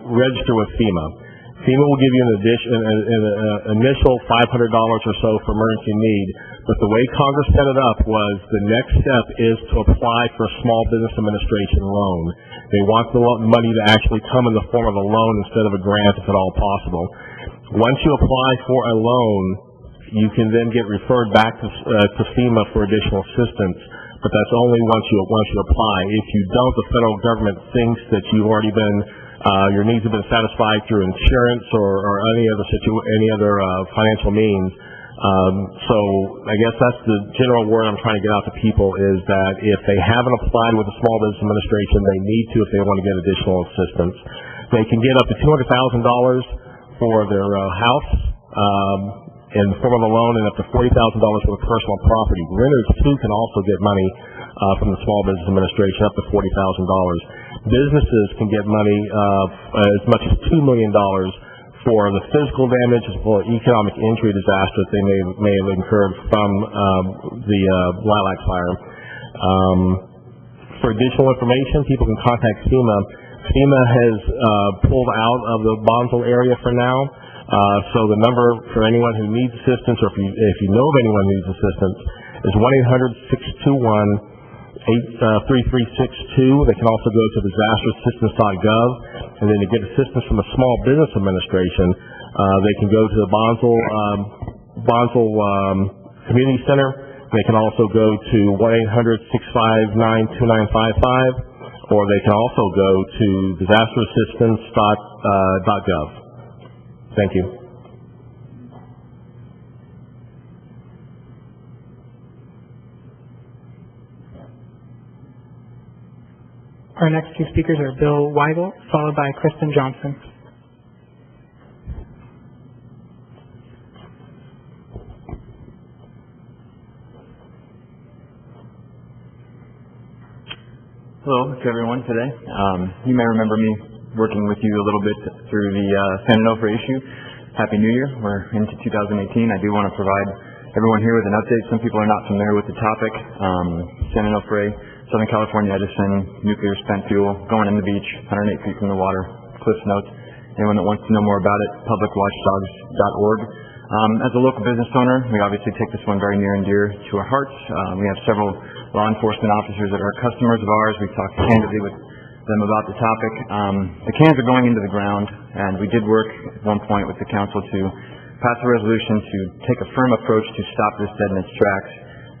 register with FEMA. FEMA will give you an initial $500 or so for emergency need, but the way Congress set it up was the next step is to apply for a Small Business Administration loan. They want the money to actually come in the form of a loan instead of a grant, if at all possible. Once you apply for a loan, you can then get referred back to FEMA for additional assistance, but that's only once you apply. If you don't, the federal government thinks that you've already been your needs have been satisfied through insurance or any other financial means. So I guess that's the general word I'm trying to get out to people, is that if they haven't applied with the Small Business Administration, they need to if they want to get additional assistance. They can get up to $200,000 for their house in the form of a loan, and up to $40,000 for the personal property. Renters too can also get money from the Small Business Administration, up to $40,000. Businesses can get money as much as $2 million for the physical damage as well as economic injury disaster that they may have incurred from the Lilac Fire. For additional information, people can contact FEMA. FEMA has pulled out of the Bonsall area for now, so the number for anyone who needs assistance, or if you know of anyone who needs assistance, is 1-800-621-3362. They can also go to disasterassistance.gov, and then to get assistance from the Small Business Administration, they can go to the Bonsall Community Center. They can also go to 1-800-659-2955, or they can also go to disasterassistance.gov. Thank you. Our next two speakers are Bill Weigel, followed by Kristen Johnson. Hello to everyone today. You may remember me working with you a little bit through the San Onofre issue. Happy New Year. We're into 2018. I do want to provide everyone here with an update. Some people are not familiar with the topic. San Onofre, Southern California Edison, nuclear spent fuel, going in the beach, 108 feet from the water, Cliff's Notes. Anyone that wants to know more about it, publicwatchdogs.org. As a local business owner, we obviously take this one very near and dear to our hearts. We have several law enforcement officers that are customers of ours. We've talked candidly with them about the topic. The cans are going into the ground, and we did work at one point with the council to pass a resolution to take a firm approach to stop this dead in its tracks.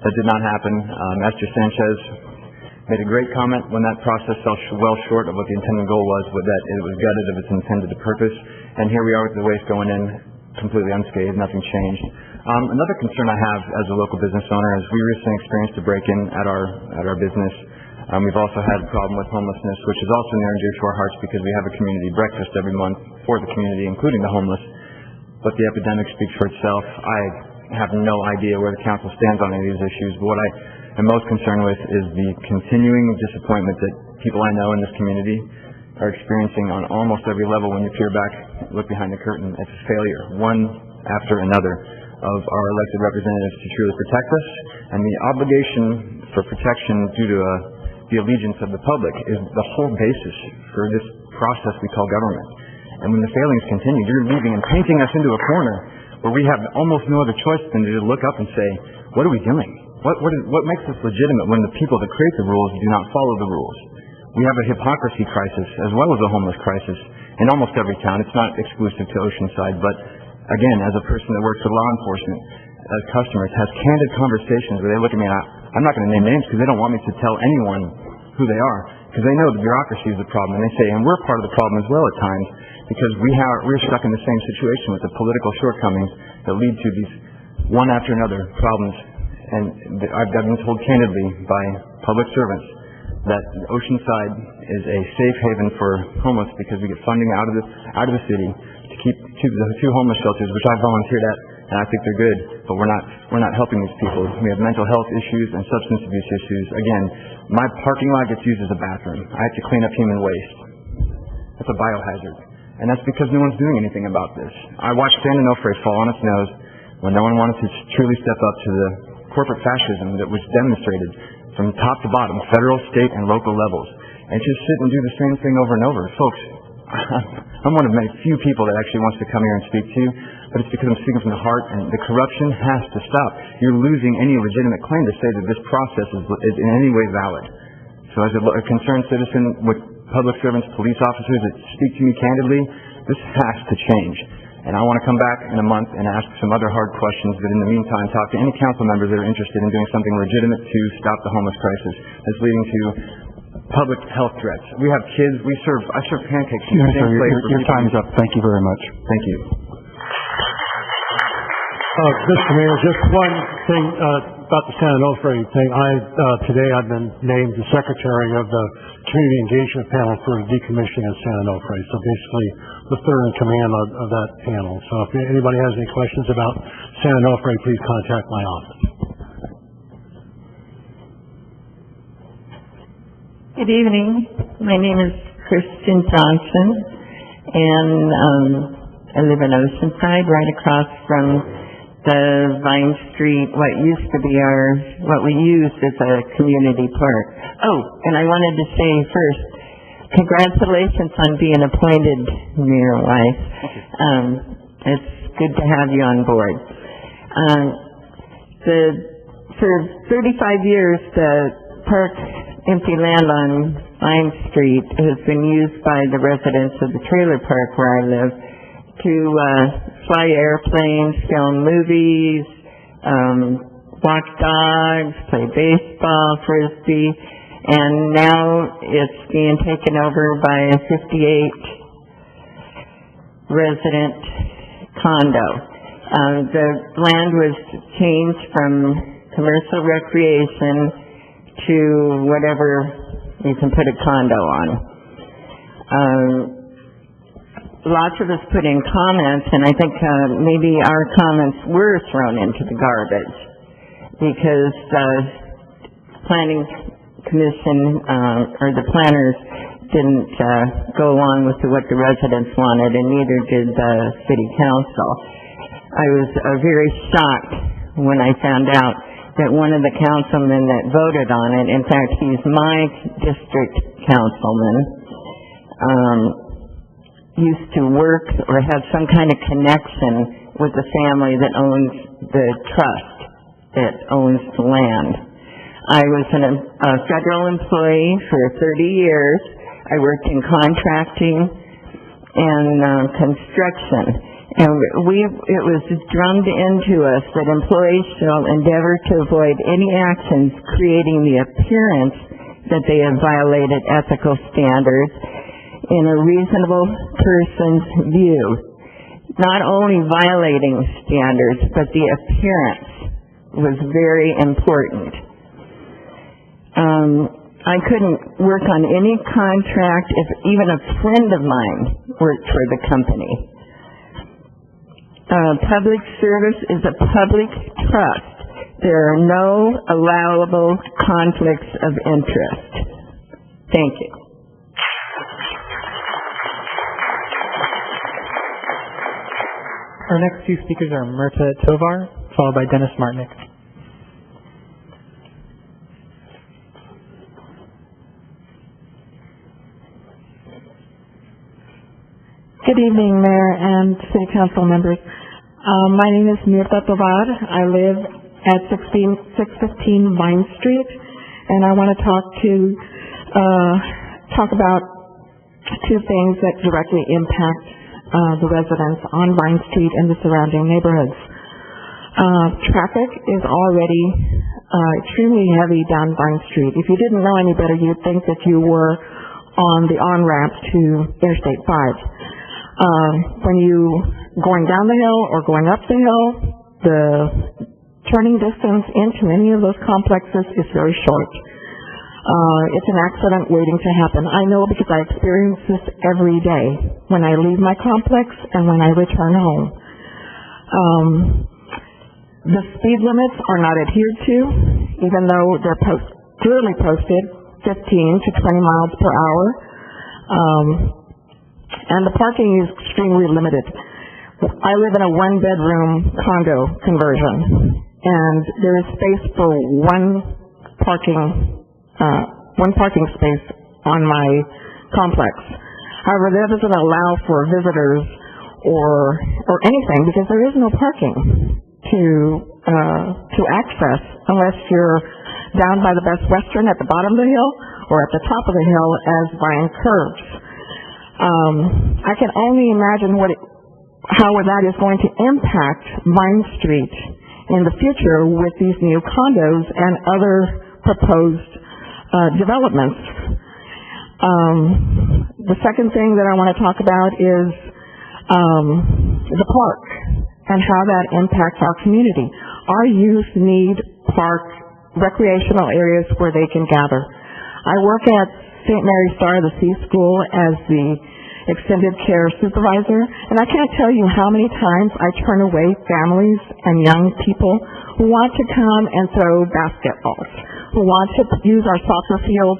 That did not happen. Esther Sanchez made a great comment when that process fell well short of what the intended goal was, but that it was gutted of its intended purpose. And here we are with the waste going in completely unscathed, nothing changed. Another concern I have as a local business owner is we recently experienced a break-in at our business. We've also had a problem with homelessness, which is also near and dear to our hearts because we have a community breakfast every month for the community, including the homeless. But the epidemic speaks for itself. I have no idea where the council stands on any of these issues, but what I am most concerned with is the continuing disappointment that people I know in this community are experiencing on almost every level. When you peer back, look behind the curtain, it's a failure, one after another, of our elected representatives to truly protect us, and the obligation for protection due to the allegiance of the public is the whole basis for this process we call government. And when the failings continue, you're leaving and painting us into a corner where we have almost no other choice than to look up and say, what are we doing? What makes this legitimate when the people that create the rules do not follow the rules? We have a hypocrisy crisis as well as a homeless crisis in almost every town. It's not exclusive to Oceanside, but again, as a person that works with law enforcement, as customers, has candid conversations where they look at me and I'm not going to name names because they don't want me to tell anyone who they are, because they know the bureaucracy is the problem. And they say, and we're part of the problem as well at times, because we're stuck in the same situation with the political shortcomings that lead to these one after another problems. And I've been told candidly by public servants that Oceanside is a safe haven for homeless because we get funding out of the city to keep the two homeless shelters, which I've volunteered at, and I think they're good, but we're not helping these people. We have mental health issues and substance abuse issues. Again, my parking lot gets used as a bathroom. I have to clean up human waste. That's a biohazard. And that's because no one's doing anything about this. I watched San Onofre fall on its nose when no one wanted to truly step up to the corporate fascism that was demonstrated from top to bottom, federal, state, and local levels, and just sit and do the same thing over and over. Folks, I'm one of many few people that actually wants to come here and speak to you, but it's because I'm speaking from the heart, and the corruption has to stop. You're losing any legitimate claim to say that this process is in any way valid. So as a concerned citizen with public servants, police officers that speak to me candidly, this has to change. And I want to come back in a month and ask some other hard questions, but in the meantime talk to any council members that are interested in doing something legitimate to stop the homeless crisis that's leading to public health threats. We have kids, I serve pancakes. Yes, sir, your time's up. Thank you very much. Thank you. Mr. Mayor, just one thing about the San Onofre thing. Today I've been named the secretary of the community engagement panel for the decommissioning of San Onofre. So basically the third in command of that panel. So if anybody has any questions about San Onofre, please contact my office. Good evening. My name is Kristen Johnson, and I live in Oceanside, right across from the Vine Street, what we used as a community park. Oh, and I wanted to say first, congratulations on being appointed, Mayor Weiss. It's good to have you on board. For 35 years, the park empty land on Vine Street has been used by the residents of the trailer park where I live to fly airplanes, film movies, walk dogs, play baseball, frisbee, and now it's being taken over by a 58 resident condo. The land was changed from commercial recreation to whatever you can put a condo on. Lots of us put in comments, and I think maybe our comments were thrown into the garbage because planning commission or the planners didn't go along with what the residents wanted, and neither did the city council. I was very shocked when I found out that one of the councilmen that voted on it, in fact, he's my district councilman, used to work or have some kind of connection with the family that owns the trust that owns the land. I was a federal employee for 30 years. I worked in contracting and construction. And it was drummed into us that employees shall endeavor to avoid any actions creating the appearance that they have violated ethical standards in a reasonable person's view. Not only violating standards, but the appearance was very important. I couldn't work on any contract if even a friend of mine worked for the company. Public service is a public trust. There are no allowable conflicts of interest. Thank you. Our next two speakers are Myrta Tovar, followed by Dennis Martinick. Good evening, Mayor and City Council members. My name is Myrta Tovar. I live at 615 Vine Street, and I want to talk about two things that directly impact the residents on Vine Street and the surrounding neighborhoods. Traffic is already extremely heavy down Vine Street. If you didn't know any better, you'd think that you were on the on-ramp to Interstate 5. When you going down the hill or going up the hill, the turning distance into any of those complexes is very short. It's an accident waiting to happen. I know because I experience this every day when I leave my complex and when I return home. The speed limits are not adhered to, even though they're clearly posted 15 to 20 miles per hour. And the parking is extremely limited. I live in a one-bedroom condo conversion, and there is space for one parking space on my complex. However, that doesn't allow for visitors or anything because there is no parking to access unless you're down by the Best Western at the bottom of the hill or at the top of the hill as Vine curves. I can only imagine how that is going to impact Vine Street in the future with these new condos and other proposed developments. The second thing that I want to talk about is the park and how that impacts our community. Our youth need recreational areas where they can gather. I work at St. Mary's Star of the Sea School as the extended care supervisor, and I can't tell you how many times I turn away families and young people who want to come and throw basketballs, who want to use our soccer field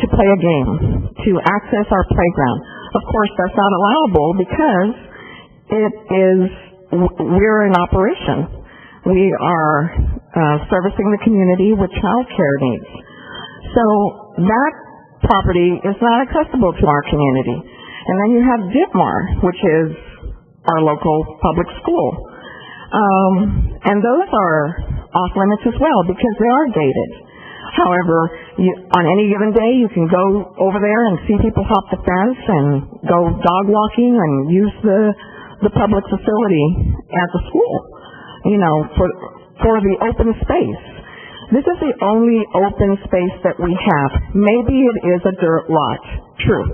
to play a game, to access our playground. Of course, that's not allowable because we're in operation. We are servicing the community with child care needs. So that property is not accessible to our community. And then you have Ditmar, which is our local public school. And those are off limits as well because they are gated. However, on any given day, you can go over there and see people hop the fence and go dog walking and use the public facility at the school, for the open space. This is the only open space that we have. Maybe it is a dirt lot, true,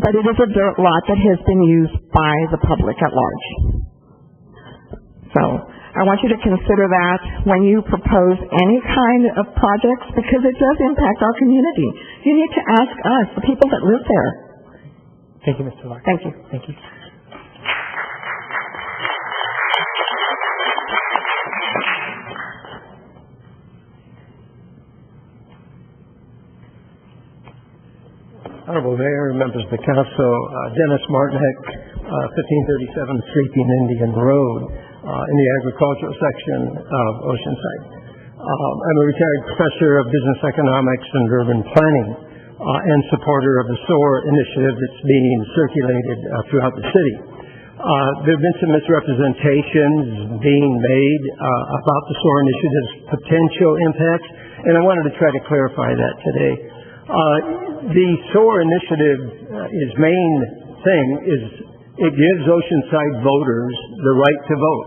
but it is a dirt lot that has been used by the public at large. So I want you to consider that when you propose any kind of projects because it does impact our community. You need to ask us, the people that live there. Thank you, Mr. Lark. Thank you. Thank you. Honorable Mayor, members of the council, Dennis Martinek, 1537 Streaking Indian Road, in the agricultural section of Oceanside. I'm a retired professor of business economics and urban planning, and supporter of the SOAR initiative that's being circulated throughout the city. There have been some misrepresentations being made about the SOAR initiative's potential impacts, and I wanted to try to clarify that today. The SOAR initiative, its main thing is it gives Oceanside voters the right to vote.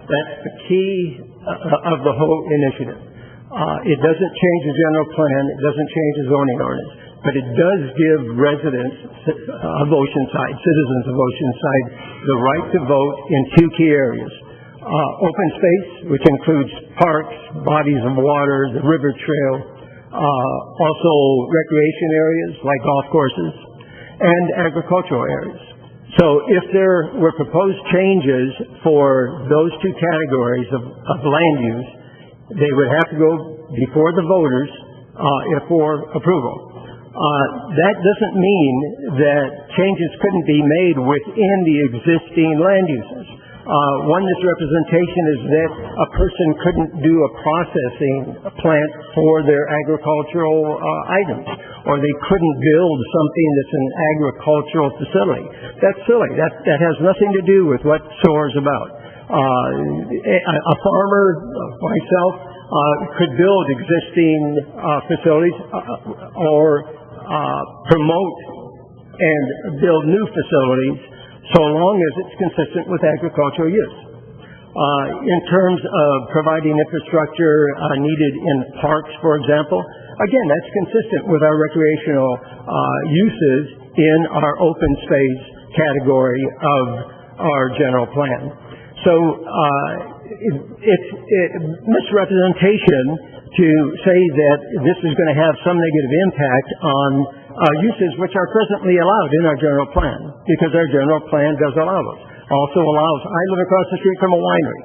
That's the key of the whole initiative. It doesn't change the general plan, it doesn't change the zoning ordinance, but it does give residents of Oceanside, citizens of Oceanside, the right to vote in two key areas. Open space, which includes parks, bodies of water, the river trail, also recreation areas like golf courses, and agricultural areas. So if there were proposed changes for those two categories of land use, they would have to go before the voters for approval. That doesn't mean that changes couldn't be made within the existing land uses. One misrepresentation is that a person couldn't do a processing plant for their agricultural items, or they couldn't build something that's an agricultural facility. That's silly. That has nothing to do with what SOAR is about. A farmer, myself, could build existing facilities or promote and build new facilities so long as it's consistent with agricultural use. In terms of providing infrastructure needed in parks, for example, again, that's consistent with our recreational uses in our open space category of our general plan. So it's misrepresentation to say that this is going to have some negative impact on uses which are presently allowed in our general plan, because our general plan does allow us. Also allows, I live across the street from a winery.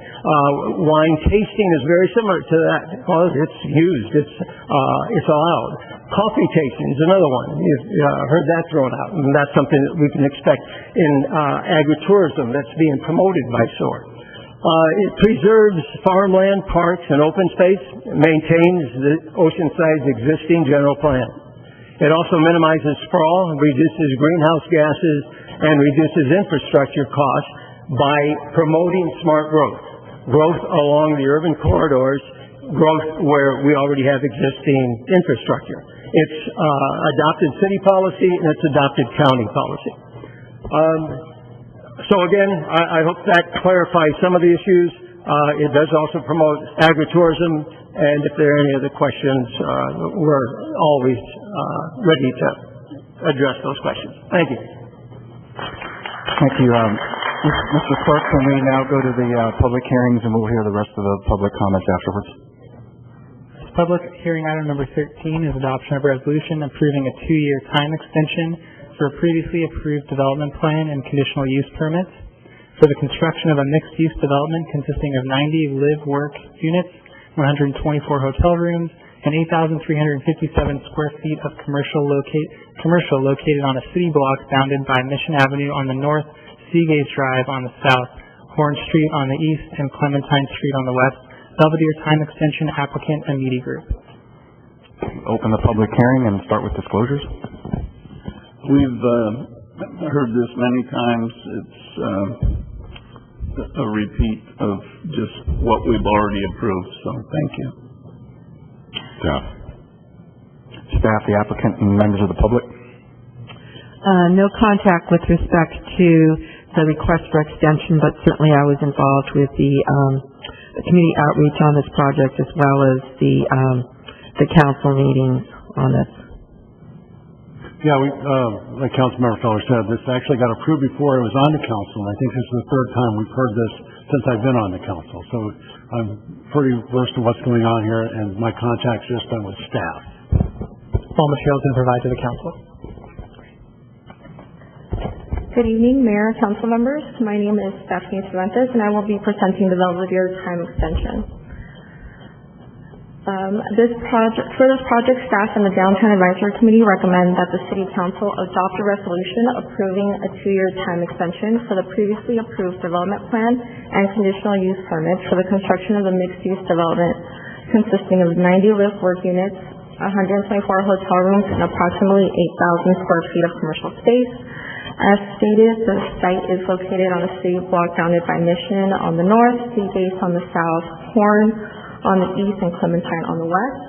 Wine tasting is very similar to that. Well, it's used, it's allowed. Coffee tasting is another one. You've heard that thrown out, and that's something that we can expect in agritourism that's being promoted by SOAR. It preserves farmland, parks, and open space, maintains the Oceanside's existing general plan. It also minimizes sprawl, reduces greenhouse gases, and reduces infrastructure costs by promoting smart growth. Growth along the urban corridors, growth where we already have existing infrastructure. It's adopted city policy and it's adopted county policy. So again, I hope that clarifies some of the issues. It does also promote agritourism, and if there are any other questions, we're always ready to address those questions. Thank you. Thank you. Mr. Clerk, can we now go to the public hearings, and we'll hear the rest of the public comments afterwards. Public hearing item number 13 is adoption of a resolution approving a 2-year time extension for a previously approved development plan and conditional use permits for the construction of a mixed-use development consisting of 90 live-work units, 124 hotel rooms, and 8,357 square feet of commercial located on a city block bounded by Mission Avenue on the north, Seagate Drive on the south, Horn Street on the east, and Clementine Street on the west. Belvedere Time Extension applicant Amity Group. Open the public hearing and start with disclosures. We've heard this many times. It's a repeat of just what we've already approved, so thank you. Staff, the applicant, and members of the public. No contact with respect to the request for extension, but certainly I was involved with the community outreach on this project as well as the council meetings on this. Yeah, like Councilmember Feller said, this actually got approved before it was on the council, and I think this is the third time we've heard this since I've been on the council. So I'm pretty versed in what's going on here, and my contact's just been with staff. All materials been provided to the council. Good evening, Mayor, council members. My name is Stephanie Cervantes, and I will be presenting the Belvedere time extension. For this project, staff and the Downtown Advisory Committee recommend that the City Council adopt a resolution approving a 2-year time extension for the previously approved development plan and conditional use permits for the construction of the mixed-use development consisting of 90 live work units, 124 hotel rooms, and approximately 8,000 square feet of commercial space. As stated, the site is located on a city block bounded by Mission on the north, Sea Base on the south, Horn on the east, and Clementine on the west.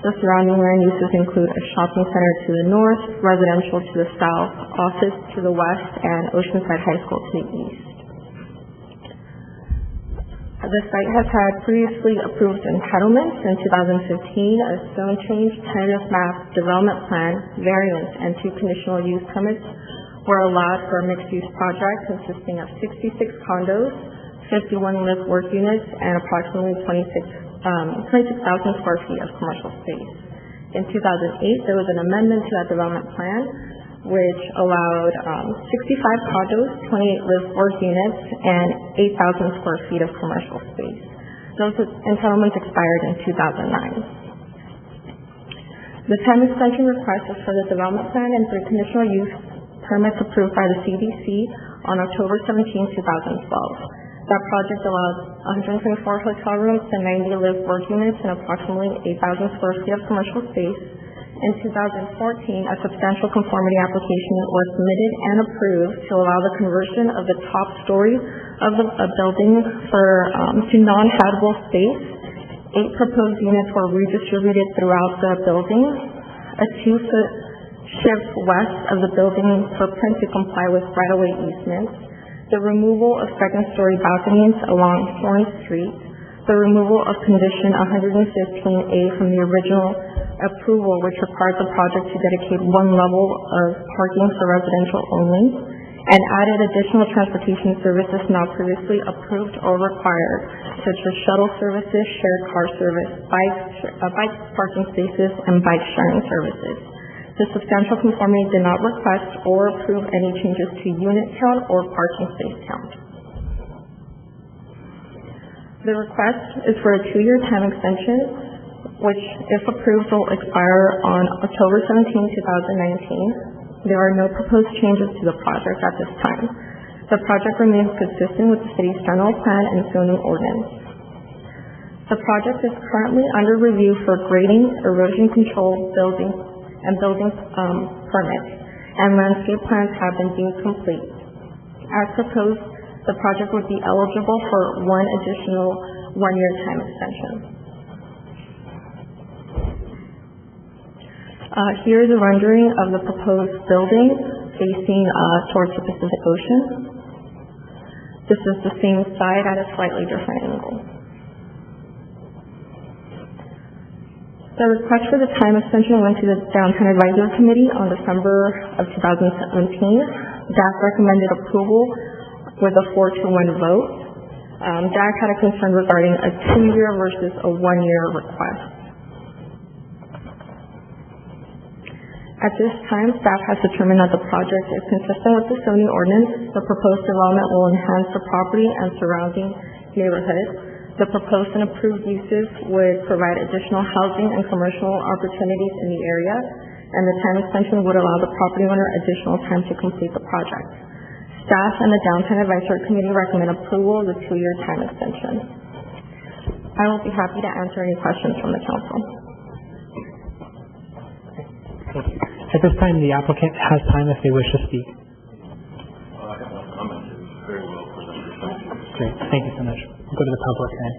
The surrounding land uses include a shopping center to the north, residential to the south, office to the west, and Oceanside High School to the east. The site has had previously approved entitlements in 2015, a zone change, tentative map, development plan, variance, and 2 conditional use permits were allowed for a mixed-use project consisting of 66 condos, 51 live work units, and approximately 26,000 square feet of commercial space. In 2008, there was an amendment to that development plan, which allowed 65 condos, 28 live work units, and 8,000 square feet of commercial space. Those entitlements expired in 2009. The time extension request is for the development plan and 3 conditional use permits approved by the CDC on October 17, 2012. That project allowed 124 hotel rooms and 90 live work units and approximately 8,000 square feet of commercial space. In 2014, a substantial conformity application was submitted and approved to allow the conversion of the top story of a building to non-habitable space. 8 proposed units were redistributed throughout the building. A 2-foot shift west of the building footprint to comply with right-of-way easements, the removal of second-story balconies along Horn Street, the removal of condition 115A from the original approval, which required the project to dedicate 1 level of parking for residential only, and added additional transportation services not previously approved or required, such as shuttle services, shared car service, bike parking spaces, and bike sharing services. The substantial conformity did not request or approve any changes to unit count or parking space count. The request is for a 2-year time extension, which, if approved, will expire on October 17, 2019. There are no proposed changes to the project at this time. The project remains consistent with the city's general plan and zoning ordinance. The project is currently under review for grading, erosion control, building permits, and landscape plans have been deemed complete. As proposed, the project would be eligible for 1 additional 1-year time extension. Here is a rendering of the proposed building facing towards the Pacific Ocean. This is the same site at a slightly different angle. The request for the time extension went to the Downtown Advisory Committee on December of 2017. DAC recommended approval with a 4-to-1 vote. DAC had a concern regarding a 2-year versus a 1-year request. At this time, staff has determined that the project is consistent with the zoning ordinance. The proposed development will enhance the property and surrounding neighborhood. The proposed and approved uses would provide additional housing and commercial opportunities in the area, and the time extension would allow the property owner additional time to complete the project. Staff and the Downtown Advisory Committee recommend approval of the 2-year time extension. I will be happy to answer any questions from the council. Thank you. At this time, the applicant has time if they wish to speak. I have no comment. It was very well presented. Great. Thank you so much. We'll go to the public then.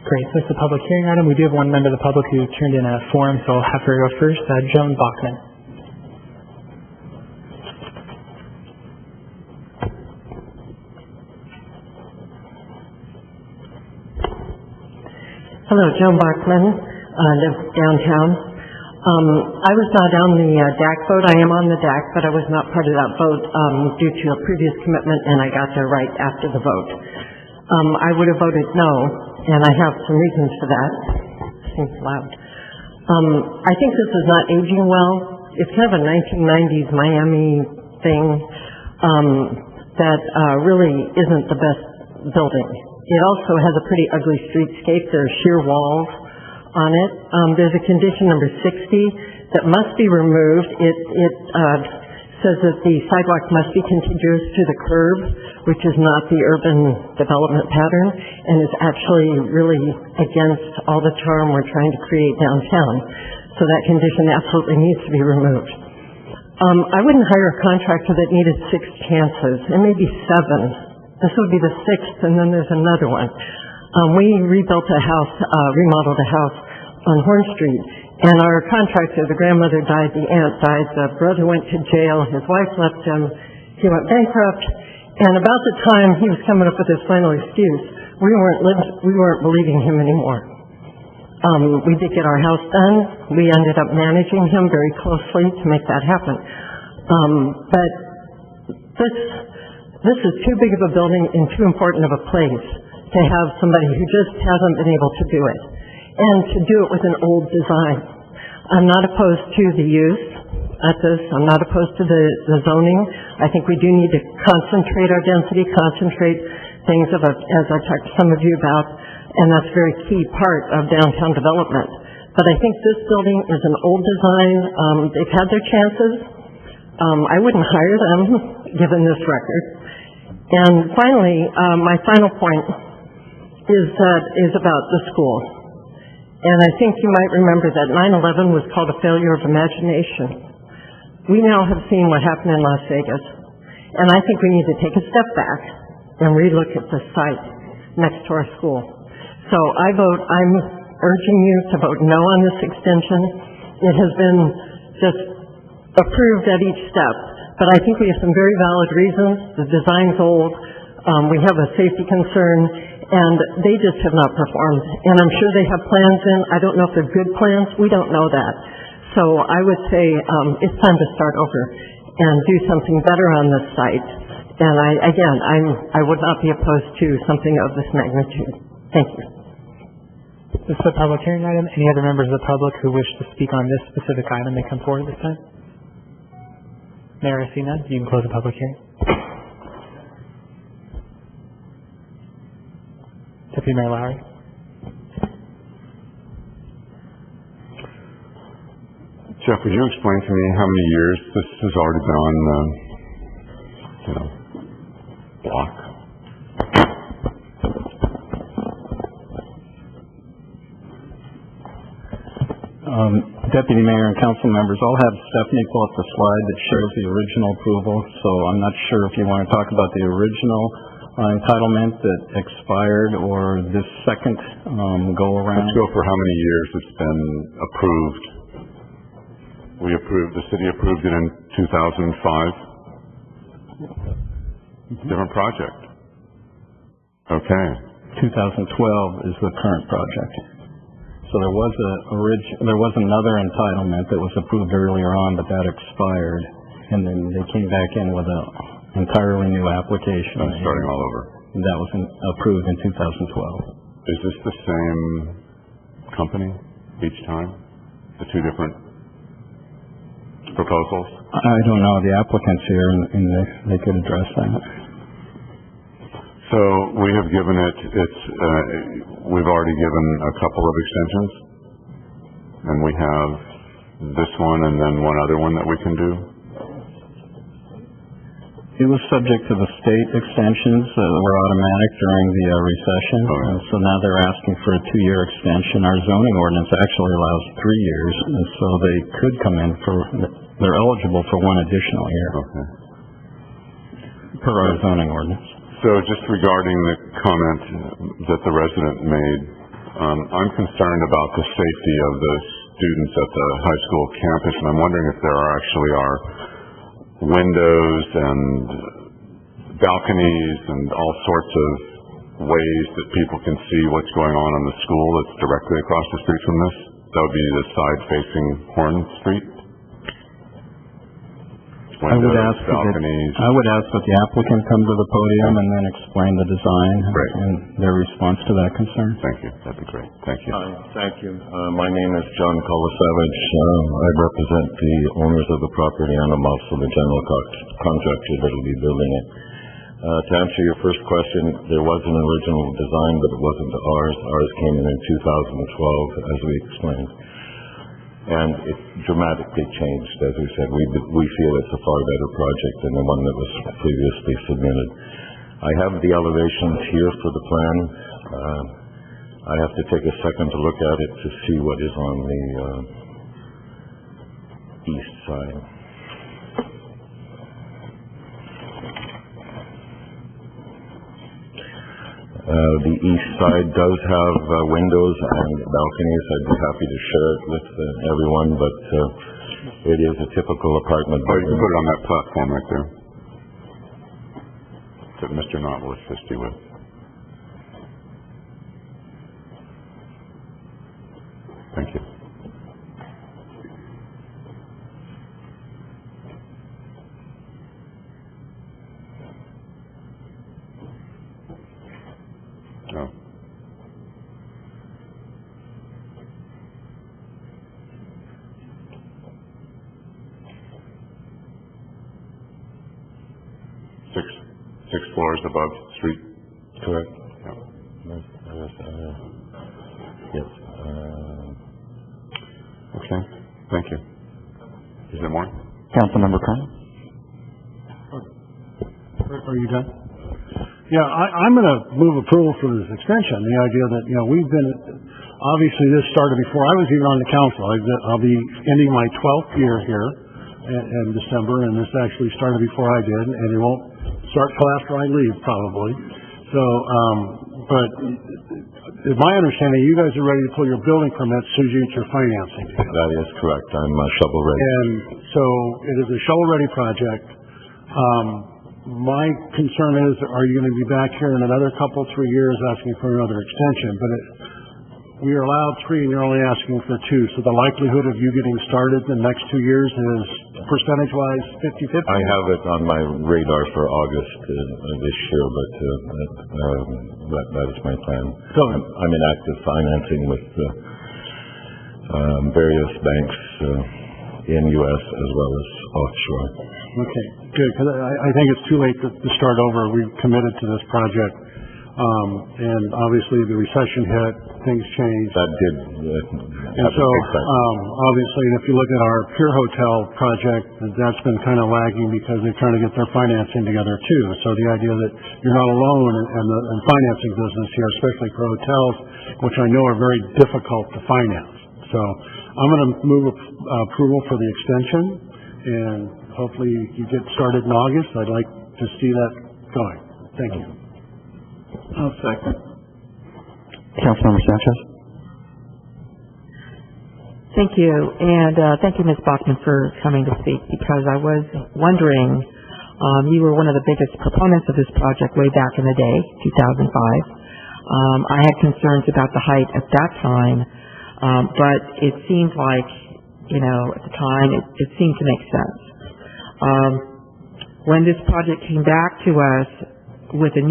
Great. So it's a public hearing item. We do have 1 member of the public who turned in a form, so I'll have her go first. Joan Bachman. Hello, Joan Bachman. Live downtown. I was not on the DAC vote. I am on the DAC, but I was not part of that vote due to a previous commitment, and I got there right after the vote. I would have voted no, and I have some reasons for that. Seems loud. I think this is not aging well. It's kind of a 1990s Miami thing that really isn't the best building. It also has a pretty ugly streetscape. There are sheer walls on it. There's a condition number 60 that must be removed. It says that the sidewalk must be contiguous to the curb, which is not the urban development pattern, and is actually really against all the charm we're trying to create downtown. So that condition absolutely needs to be removed. I wouldn't hire a contractor that needed 6 chances, and maybe 7. This would be the 6th, and then there's another one. We rebuilt a house, remodeled a house on Horn Street, and our contractor, the grandmother died, the aunt died, the brother went to jail, his wife left him, he went bankrupt, and about the time he was coming up with his final excuse, we weren't believing him anymore. We did get our house done. We ended up managing him very closely to make that happen. But this is too big of a building and too important of a place to have somebody who just hasn't been able to do it, and to do it with an old design. I'm not opposed to the use at this. I'm not opposed to the zoning. I think we do need to concentrate our density, concentrate things as I talked to some of you about, and that's a very key part of downtown development. But I think this building is an old design. They've had their chances. I wouldn't hire them, given this record. And finally, my final point is about the school. And I think you might remember that 9/11 was called a failure of imagination. We now have seen what happened in Las Vegas, and I think we need to take a step back and relook at the site next to our school. So I'm urging you to vote no on this extension. It has been just approved at each step, but I think we have some very valid reasons. The design's old, we have a safety concern, and they just have not performed. And I'm sure they have plans in. I don't know if they're good plans. We don't know that. So I would say it's time to start over and do something better on this site. And I would not be opposed to something of this magnitude. Thank you. This is a public hearing item. Any other members of the public who wish to speak on this specific item may come forward at this time. Mayor, I see none. You can close the public hearing. Deputy Mayor Lowry. Jeff, would you explain to me how many years this has already been on block? Deputy Mayor and council members, I'll have Stephanie pull up the slide that shows the original approval, so I'm not sure if you want to talk about the original entitlement that expired or this second go-around. Let's go for how many years it's been approved. The city approved it in 2005. Different project. Okay. 2012 is the current project. So there was another entitlement that was approved earlier on, but that expired, and then they came back in with an entirely new application. I'm starting all over. That was approved in 2012. Is this the same company each time? The two different proposals? I don't know. The applicant's here, and they could address that. So we have given it, we've already given a couple of extensions, and we have this one and then one other one that we can do. It was subject to the state extensions that were automatic during the recession, and so now they're asking for a 2-year extension. Our zoning ordinance actually allows 3 years, and so they could come in they're eligible for 1 additional year. Okay. Per our zoning ordinance. So just regarding the comment that the resident made, I'm concerned about the safety of the students at the high school campus, and I'm wondering if there actually are windows and balconies and all sorts of ways that people can see what's going on in the school that's directly across the street from this. That would be the side facing Horn Street. windows, balconies. I would ask that the applicant come to the podium and then explain the design and their response to that concern. Thank you. That'd be great. Thank you. Thank you. My name is John Kolasevich. I represent the owners of the property and I'm also the general contractor that will be building it. To answer your first question, there was an original design, but it wasn't ours. Ours came in 2012, as we explained. And it dramatically changed, as we said. We feel it's a far better project than the one that was previously submitted. I have the elevations here for the plan. I have to take a second to look at it to see what is on the east side. The east side does have windows and balconies. I'd be happy to share it with everyone, but it is a typical apartment building. You can put it on that platform right there that Mr. Knott will assist you with. Thank you. Oh. Six floors above street. Correct. Yeah. Yes. Okay. Thank you. Is there more? Councilmember Kern? Are you done? Yeah, I'm going to move approval for this extension. The idea that, we've been, obviously this started before I was even on the council. I'll be ending my 12th year here in December, and this actually started before I did, and it won't start till after I leave, probably. So, but my understanding, you guys are ready to pull your building permits as soon as you get your financing. That is correct. I'm shovel ready. And so it is a shovel-ready project. My concern is, are you going to be back here in another 2-3 years asking for another extension? But we are allowed 3 and you're only asking for 2. So the likelihood of you getting started in the next 2 years is percentage-wise 50-50? I have it on my radar for August this year, but that is my plan. I'm in active financing with various banks in U.S. as well as offshore. Okay, good, because I think it's too late to start over. We've committed to this project, and obviously the recession hit, things changed. That did and so, obviously, if you look at our Pier Hotel project, that's been kind of lagging because they're trying to get their financing together too. So the idea that you're not alone in the financing business here, especially for hotels, which I know are very difficult to finance. So I'm going to move approval for the extension, and hopefully you get started in August. I'd like to see that going. Thank you. I'll second. Councilmember Sanchez? Thank you, and thank you, Ms. Bachman, for coming to speak, because I was wondering, you were one of the biggest proponents of this project way back in the day, 2005. I had concerns about the height at that time, but it seemed like, at the time, it seemed to make sense. When this project came back to us with a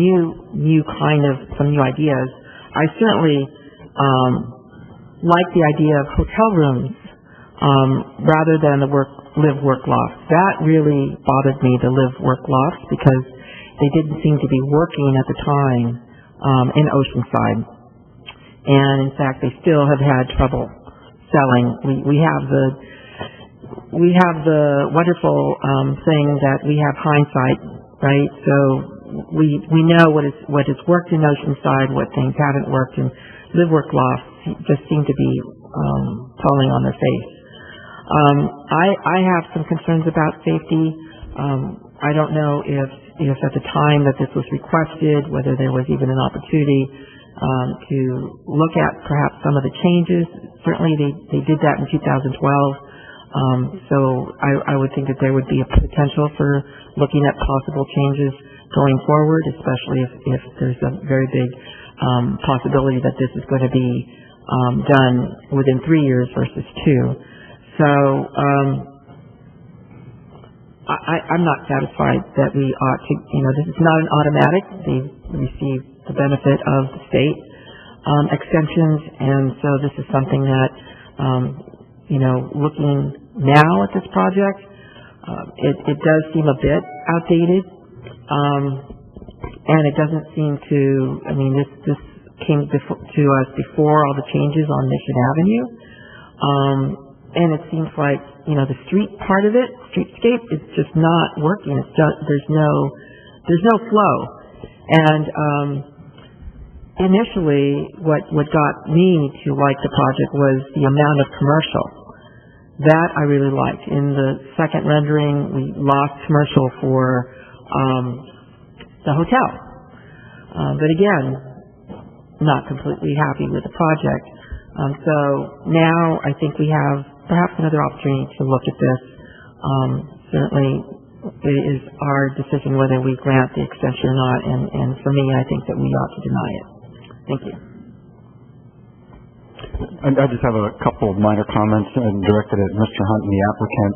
some new ideas, I certainly like the idea of hotel rooms rather than the live-work lofts. That really bothered me, the live-work lofts, because they didn't seem to be working at the time in Oceanside. And in fact, they still have had trouble selling. We have the wonderful thing that we have hindsight, right? So we know what has worked in Oceanside, what things haven't worked, and live-work lofts just seem to be falling on their face. I have some concerns about safety. I don't know if at the time that this was requested, whether there was even an opportunity to look at perhaps some of the changes. Certainly they did that in 2012. So I would think that there would be a potential for looking at possible changes going forward, especially if there's a very big possibility that this is going to be done within 3 years versus 2. So I'm not satisfied that we ought to, this is not an automatic. They've received the benefit of the state extensions, and so this is something that, looking now at this project, it does seem a bit outdated, and it doesn't seem to, this came to us before all the changes on Mission Avenue, and it seems like, the street part of it, streetscape, is just not working. It's just, there's no flow. And initially, what got me to like the project was the amount of commercial. That I really liked. In the second rendering, we lost commercial for the hotel. But again, not completely happy with the project. So now I think we have perhaps another opportunity to look at this. Certainly, it is our decision whether we grant the extension or not, and for me, I think that we ought to deny it. Thank you. I just have a couple of minor comments directed at Mr. Hunt and the applicant.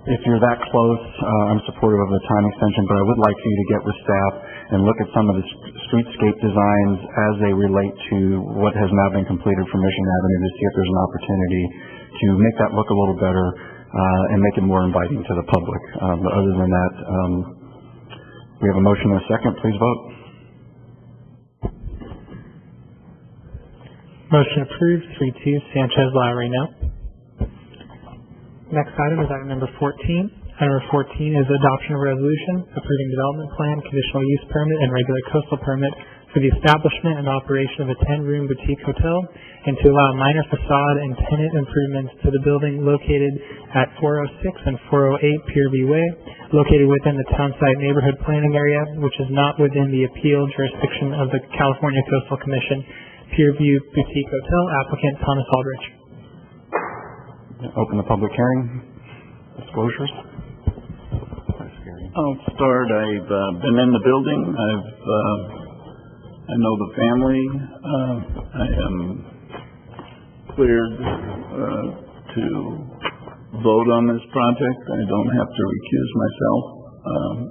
If you're that close, I'm supportive of the time extension, but I would like for you to get with staff and look at some of the streetscape designs as they relate to what has now been completed for Mission Avenue to see if there's an opportunity to make that look a little better and make it more inviting to the public. But other than that, we have a motion and a second. Please vote. Motion approved, 3-2. Sanchez, Lowry, no. Next item is item number 14. Item number 14 is adoption of a resolution approving development plan, conditional use permit, and regular coastal permit for the establishment and operation of a 10-room boutique hotel and to allow minor facade and tenant improvements to the building located at 406 and 408 Pierview Way, located within the Townsite Neighborhood Planning Area, which is not within the appeal jurisdiction of the California Coastal Commission. Pierview Boutique Hotel, applicant Thomas Aldrich. Open the public hearing. Disclosures. I'll start. I've been in the building. I know the family. I am cleared to vote on this project. I don't have to recuse myself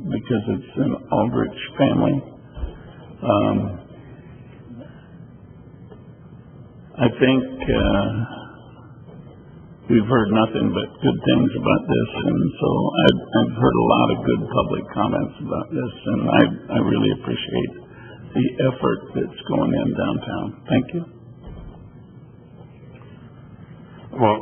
because it's an Aldrich family. I think we've heard nothing but good things about this, and so I've heard a lot of good public comments about this, and I really appreciate the effort that's going in downtown. Thank you. Well,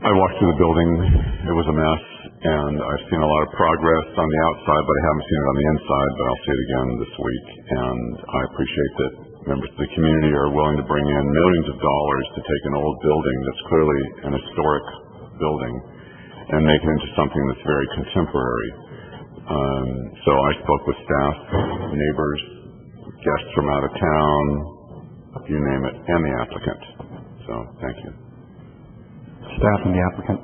I walked through the building. It was a mess, and I've seen a lot of progress on the outside, but I haven't seen it on the inside, but I'll see it again this week, and I appreciate that members of the community are willing to bring in millions of dollars to take an old building that's clearly an historic building and make it into something that's very contemporary. So I spoke with staff, neighbors, guests from out of town, you name it, and the applicant. So thank you. Staff and the applicant.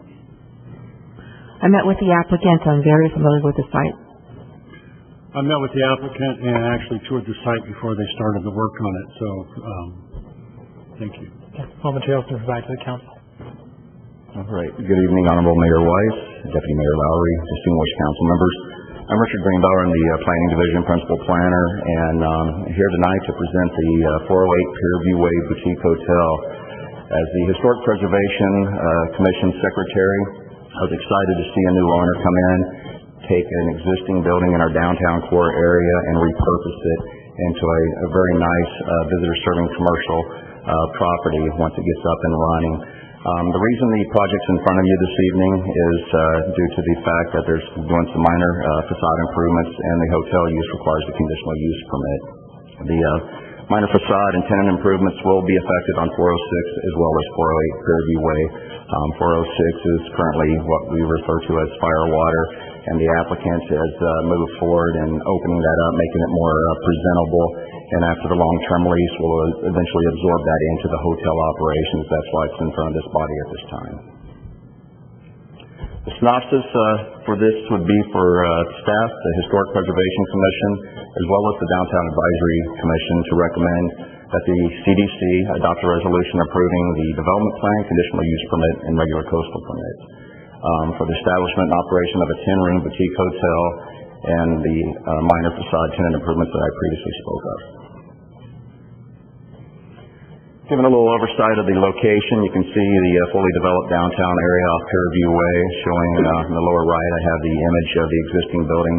I met with the applicant. I'm very familiar with the site. I met with the applicant and actually toured the site before they started the work on it, so thank you. Okay. All materials to provide to the council. All right. Good evening, Honorable Mayor Weiss, Deputy Mayor Lowry, distinguished council members. I'm Richard Greenbauer. I'm the Planning Division Principal Planner, and here tonight to present the 408 Pierview Way Boutique Hotel. As the Historic Preservation Commission Secretary, I was excited to see a new owner come in, take an existing building in our downtown core area and repurpose it into a very nice visitor-serving commercial property once it gets up and running. The reason the project's in front of you this evening is due to the fact that there's doing some minor facade improvements and the hotel use requires a conditional use permit. The minor facade and tenant improvements will be effective on 406 as well as 408 Pierview Way. 406 is currently what we refer to as fire water, and the applicant has moved forward in opening that up, making it more presentable, and after the long-term lease will eventually absorb that into the hotel operations. That's why it's in front of this body at this time. The synopsis for this would be for staff, the Historic Preservation Commission, as well as the Downtown Advisory Commission to recommend that the CDC adopt a resolution approving the development plan, conditional use permit, and regular coastal permit. for the establishment and operation of a 10-room boutique hotel and the minor facade tenant improvements that I previously spoke of. Given a little oversight of the location, you can see the fully developed downtown area off Fairview Way, showing in the lower right I have the image of the existing building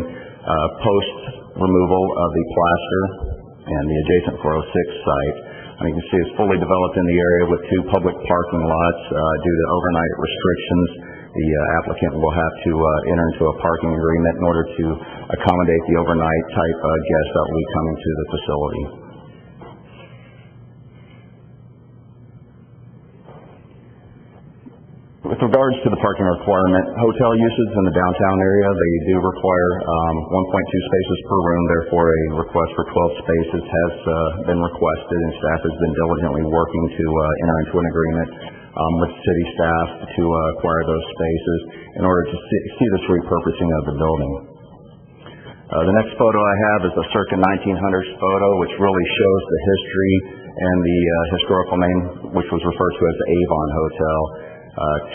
post removal of the plaster and the adjacent 406 site. And you can see it's fully developed in the area with 2 public parking lots. Due to overnight restrictions, the applicant will have to enter into a parking agreement in order to accommodate the overnight type guests that will be coming to the facility. With regards to the parking requirement, hotel uses in the downtown area, they do require 1.2 spaces per room. Therefore, a request for 12 spaces has been requested, and staff has been diligently working to enter into an agreement with city staff to acquire those spaces in order to see this repurposing of the building. The next photo I have is a circa 1900s photo, which really shows the history and the historical name, which was referred to as the Avon Hotel.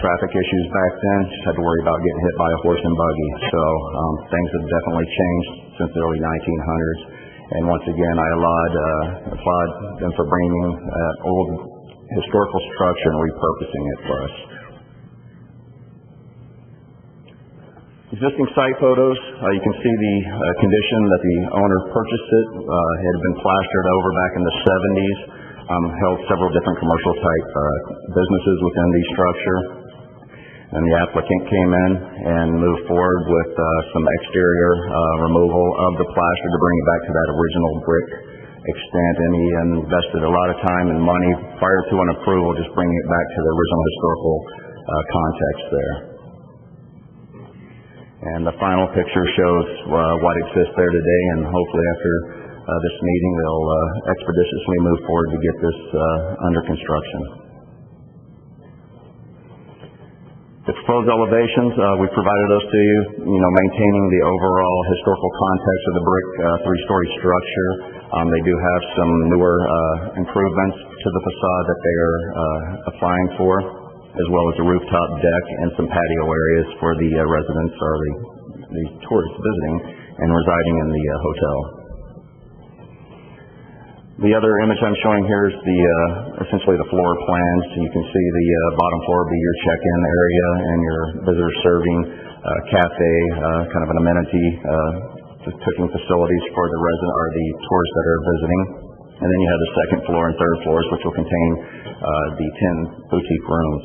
Traffic issues back then, just had to worry about getting hit by a horse and buggy. So things have definitely changed since the early 1900s. And once again, I applaud them for bringing old historical structure and repurposing it for us. Existing site photos, you can see the condition that the owner purchased it. It had been plastered over back in the 70s. Held several different commercial type businesses within the structure, and the applicant came in and moved forward with some exterior removal of the plaster to bring it back to that original brick extent, and he invested a lot of time and money prior to an approval just bringing it back to the original historical context there. And the final picture shows what exists there today, and hopefully after this meeting, they'll expeditiously move forward to get this under construction. The proposed elevations, we provided those to you, maintaining the overall historical context of the brick 3-story structure. They do have some newer improvements to the facade that they are applying for, as well as a rooftop deck and some patio areas for the residents or the tourists visiting and residing in the hotel. The other image I'm showing here is essentially the floor plans. You can see the bottom floor will be your check-in area and your visitor serving cafe, kind of an amenity cooking facilities for the resident or the tourists that are visiting. And then you have the second floor and third floors, which will contain the 10 boutique rooms.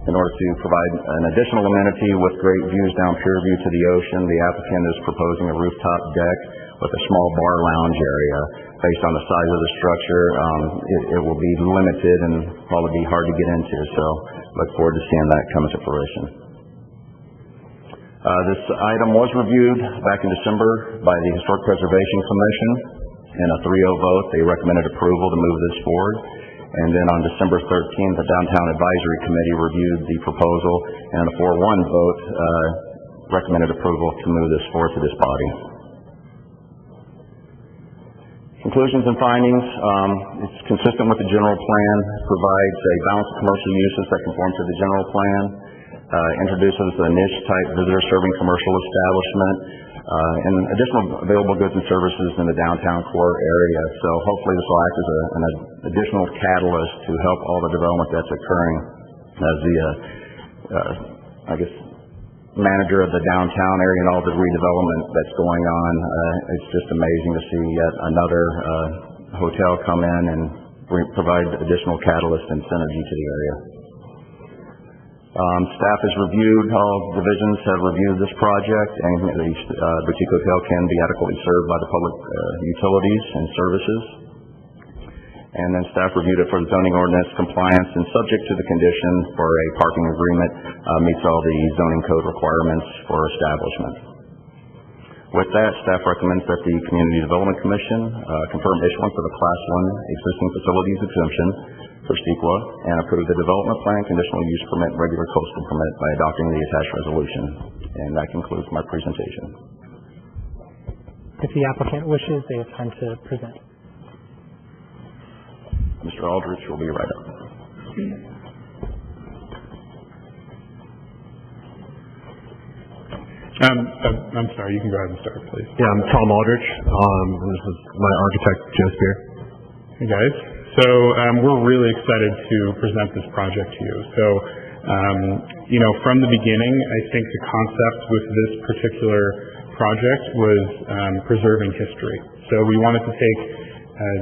In order to provide an additional amenity with great views down Fairview to the ocean, the applicant is proposing a rooftop deck with a small bar lounge area. Based on the size of the structure, it will be limited and probably be hard to get into, so look forward to seeing that come to fruition. This item was reviewed back in December by the Historic Preservation Commission. In a 3-0 vote, they recommended approval to move this forward. And then on December 13th, the Downtown Advisory Committee reviewed the proposal, and in a 4-1 vote, recommended approval to move this forward to this body. Conclusions and findings, it's consistent with the general plan, provides a balance of commercial uses that conform to the general plan, introduces a niche type visitor serving commercial establishment, and additional available goods and services in the downtown core area. So hopefully this will act as an additional catalyst to help all the development that's occurring. As the, manager of the downtown area and all the redevelopment that's going on, it's just amazing to see yet another hotel come in and provide additional catalyst and synergy to the area. Staff has reviewed, all divisions have reviewed this project, and the boutique hotel can be adequately served by the public utilities and services. And then staff reviewed it for zoning ordinance compliance and subject to the condition for a parking agreement, meets all the zoning code requirements for establishment. With that, staff recommends that the Community Development Commission confirm issuance of a Class 1 existing facilities exemption for CEQA and approve the development plan, conditional use permit, and regular coastal permit by adopting the attached resolution. And that concludes my presentation. If the applicant wishes, they have time to present. Mr. Aldrich will be right up. I'm sorry, you can go ahead and start, please. Yeah, I'm Tom Aldrich. This is my architect, Joe Spear. Hey, guys. So we're really excited to present this project to you. So, from the beginning, I think the concept with this particular project was preserving history. So we wanted to take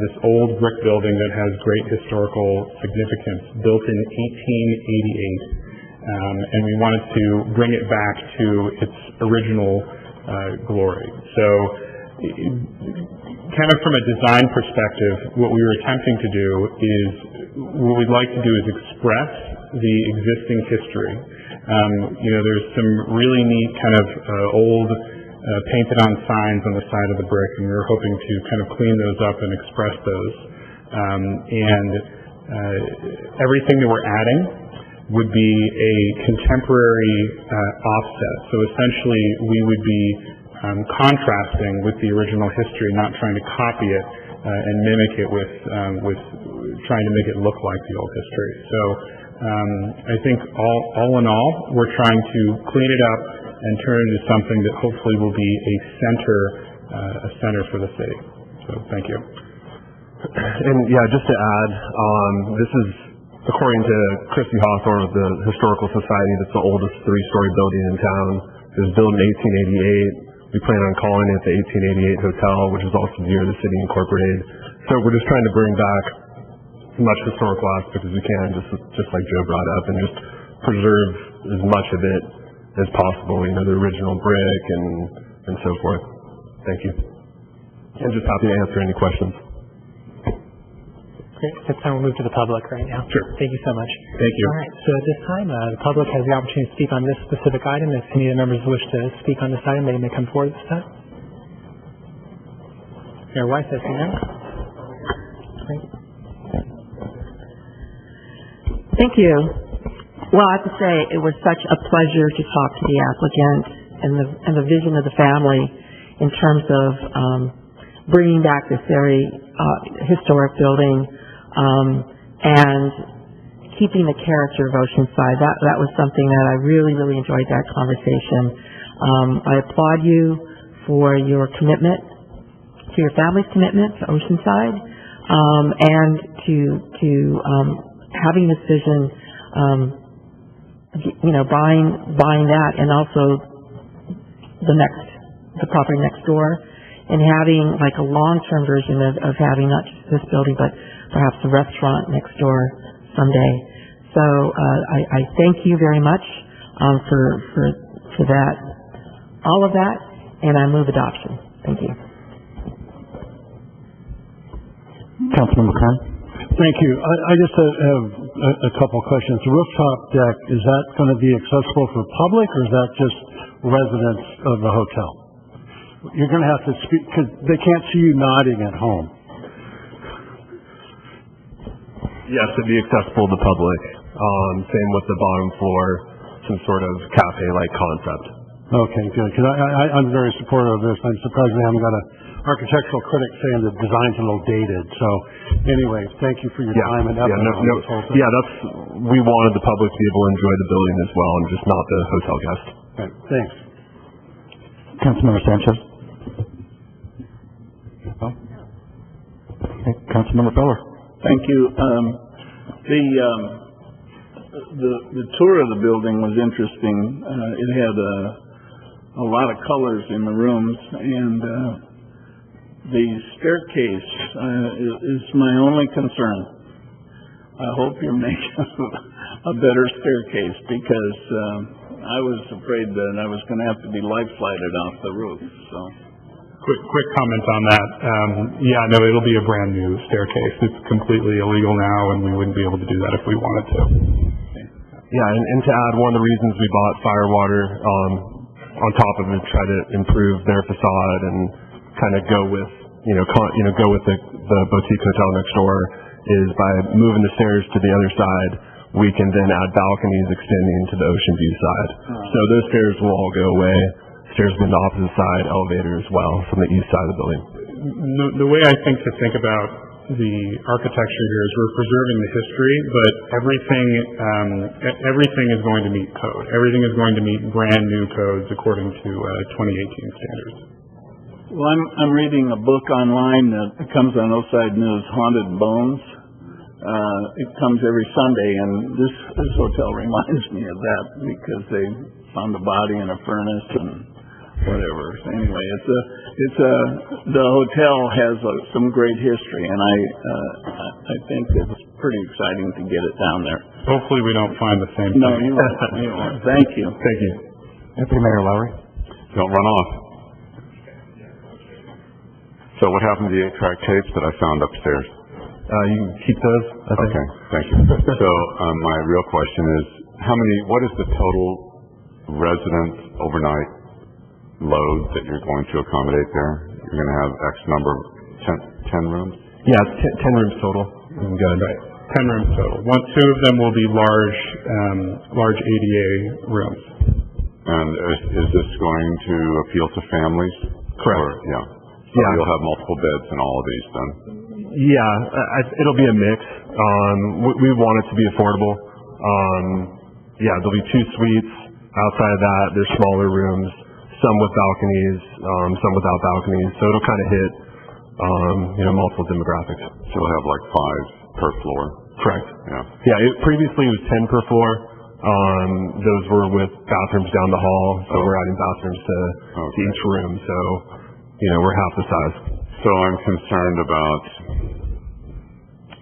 this old brick building that has great historical significance, built in 1888, and we wanted to bring it back to its original glory. So kind of from a design perspective, what we were attempting to do is, what we'd like to do is express the existing history. There's some really neat kind of old painted on signs on the side of the brick, and we were hoping to kind of clean those up and express those. Everything that we're adding would be a contemporary offset. So essentially, we would be contrasting with the original history, not trying to copy it and mimic it with trying to make it look like the old history. So I think all in all, we're trying to clean it up and turn it into something that hopefully will be a center for the city. So thank you. And yeah, just to add, this is, according to Christy Hawthorne of the Historical Society, that's the oldest three-story building in town. It was built in 1888. We plan on calling it the 1888 Hotel, which is also near the city incorporated. So we're just trying to bring back as much historical aspect as we can, just like Joe brought up, and just preserve as much of it as possible, the original brick and so forth. Thank you. And just happy to answer any questions. Great. At this time, we'll move to the public right now. Sure. Thank you so much. Thank you. All right. So at this time, the public has the opportunity to speak on this specific item. If any of the members wish to speak on this item, they may come forward at this time. Mayor Weiss, I see now. Great. Thank you. Well, I have to say, it was such a pleasure to talk to the applicant and the vision of the family in terms of bringing back this very historic building and keeping the character of Oceanside. That was something that I really, really enjoyed that conversation. I applaud you for your commitment, to your family's commitment to Oceanside, and to having this vision, buying that, and also the property next door, and having like a long-term version of having not just this building, but perhaps a restaurant next door someday. So I thank you very much for that, all of that, and I move adoption. Thank you. Councilmember Kern. Thank you. I just have a couple questions. The rooftop deck, is that going to be accessible for public, or is that just residents of the hotel? You're going to have to speak, because they can't see you nodding at home. Yes, it'd be accessible to the public. Same with the bottom floor, some sort of cafe-like concept. Okay, good. Because I'm very supportive of this. I'm surprised we haven't got an architectural critic saying the design's a little dated. So, anyway, thank you for your time and effort on this whole thing. We wanted the public to be able to enjoy the building as well, and just not the hotel guests. Okay, thanks. Councilmember Sanchez. Okay, Councilmember Feller. Thank you. The tour of the building was interesting. It had a lot of colors in the rooms, and the staircase is my only concern. I hope you're making a better staircase, because I was afraid that I was going to have to be life flighted off the roof. So. Quick comment on that. It'll be a brand new staircase. It's completely illegal now, and we wouldn't be able to do that if we wanted to. Yeah, and to add, one of the reasons we bought Firewater on top of it, try to improve their facade and kind of go with the boutique hotel next door, is by moving the stairs to the other side, we can then add balconies extending to the ocean view side. So those stairs will all go away. Stairs on the opposite side, elevator as well from the east side of the building. The way I think to think about the architecture here is we're preserving the history, but everything is going to meet code. Everything is going to meet brand new codes according to 2018 standards. Well, I'm reading a book online that comes on Oceanside News, Haunted Bones. It comes every Sunday, and this hotel reminds me of that because they found a body in a furnace and whatever. So anyway, the hotel has some great history, and I think it's pretty exciting to get it down there. Hopefully, we don't find the same thing. No, you won't. Thank you. Thank you. Deputy Mayor Lowry. Don't run off. So what happened to the 8-track tapes that I found upstairs? You can keep those. Okay, thank you. So my real question is, what is the total resident overnight load that you're going to accommodate there? You're going to have X number of 10 rooms? Yeah, 10 rooms total. Good. Right. 10 rooms total. 2 of them will be large ADA rooms. And is this going to appeal to families? Correct. Yeah. So you'll have multiple beds in all of these then? Yeah, it'll be a mix. We want it to be affordable. There'll be 2 suites. Outside of that, there's smaller rooms, some with balconies, some without balconies. So it'll kind of hit, multiple demographics. So you'll have like 5 per floor? Correct. Yeah. Previously it was 10 per floor. Those were with bathrooms down the hall. So we're adding bathrooms to each room. So, we're half the size. So I'm concerned about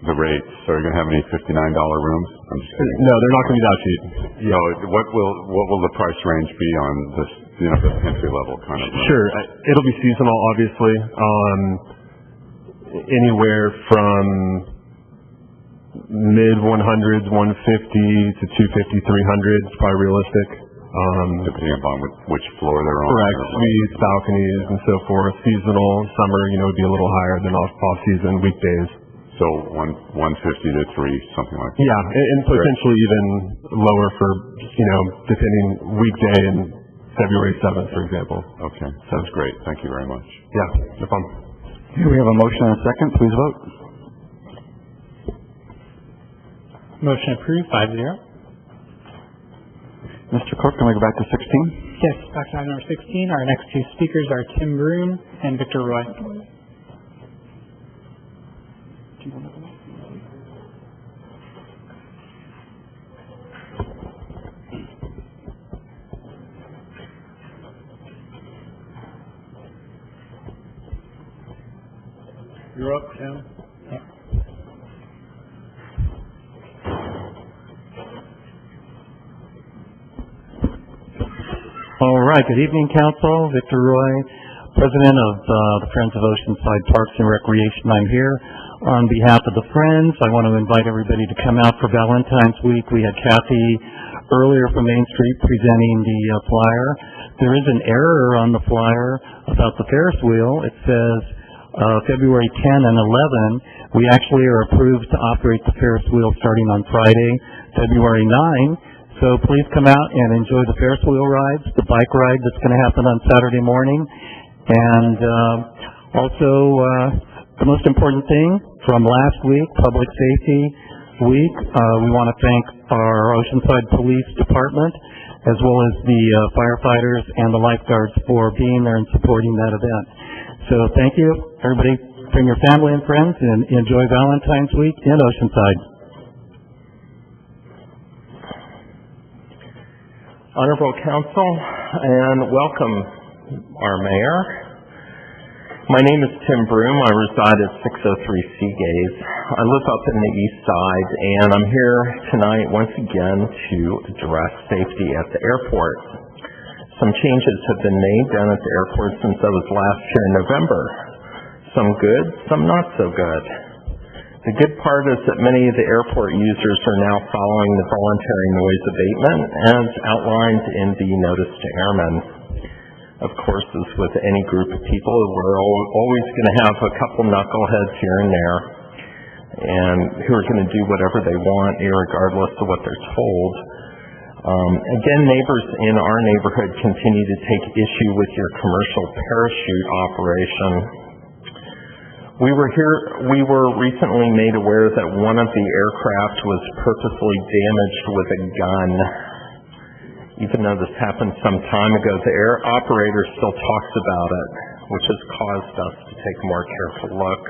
the rates. So are you going to have any $59 rooms? I'm just kidding. No, they're not going to be that cheap. So what will the price range be on this, the entry level kind of room? Sure. It'll be seasonal, obviously. Anywhere from mid 100s, 150 to 250, 300 is probably realistic. Depending upon which floor they're on. Correct. Suites, balconies, and so forth. Seasonal, summer, would be a little higher than off-season weekdays. So 150 to 3, something like that. Yeah, and potentially even lower for, depending weekday and February 7th, for example. Okay, that's great. Thank you very much. Yeah, no problem. Here we have a motion and a second. Please vote. Motion approved, 5-0. Mr. Clerk, can we go back to 16? Yes, back to item number 16. Our next 2 speakers are Tim Broom and Victor Roy. You're up, Tim. All right. Good evening, Council. Victor Roy, President of the Friends of Oceanside Parks and Recreation. I'm here on behalf of the Friends. I want to invite everybody to come out for Valentine's Week. We had Kathy earlier from Main Street presenting the flyer. There is an error on the flyer about the Ferris wheel. It says February 10 and 11. We actually are approved to operate the Ferris wheel starting on Friday, February 9. So please come out and enjoy the Ferris wheel rides, the bike ride that's going to happen on Saturday morning. And also, the most important thing from last week, Public Safety Week, we want to thank our Oceanside Police Department as well as the firefighters and the lifeguards for being there and supporting that event. So thank you. Everybody bring your family and friends and enjoy Valentine's Week in Oceanside. Honorable Council, and welcome our Mayor. My name is Tim Broom. I reside at 603 Seagaze. I live up in the east side, and I'm here tonight once again to address safety at the airport. Some changes have been made down at the airport since I was last here in November. Some good, some not so good. The good part is that many of the airport users are now following the voluntary noise abatement as outlined in the Notice to Airmen. Of course, as with any group of people, we're always going to have a couple knuckleheads here and there, and who are going to do whatever they want, irregardless of what they're told. Again, neighbors in our neighborhood continue to take issue with your commercial parachute operation. We were recently made aware that one of the aircraft was purposely damaged with a gun. Even though this happened some time ago, the air operator still talks about it, which has caused us to take a more careful look.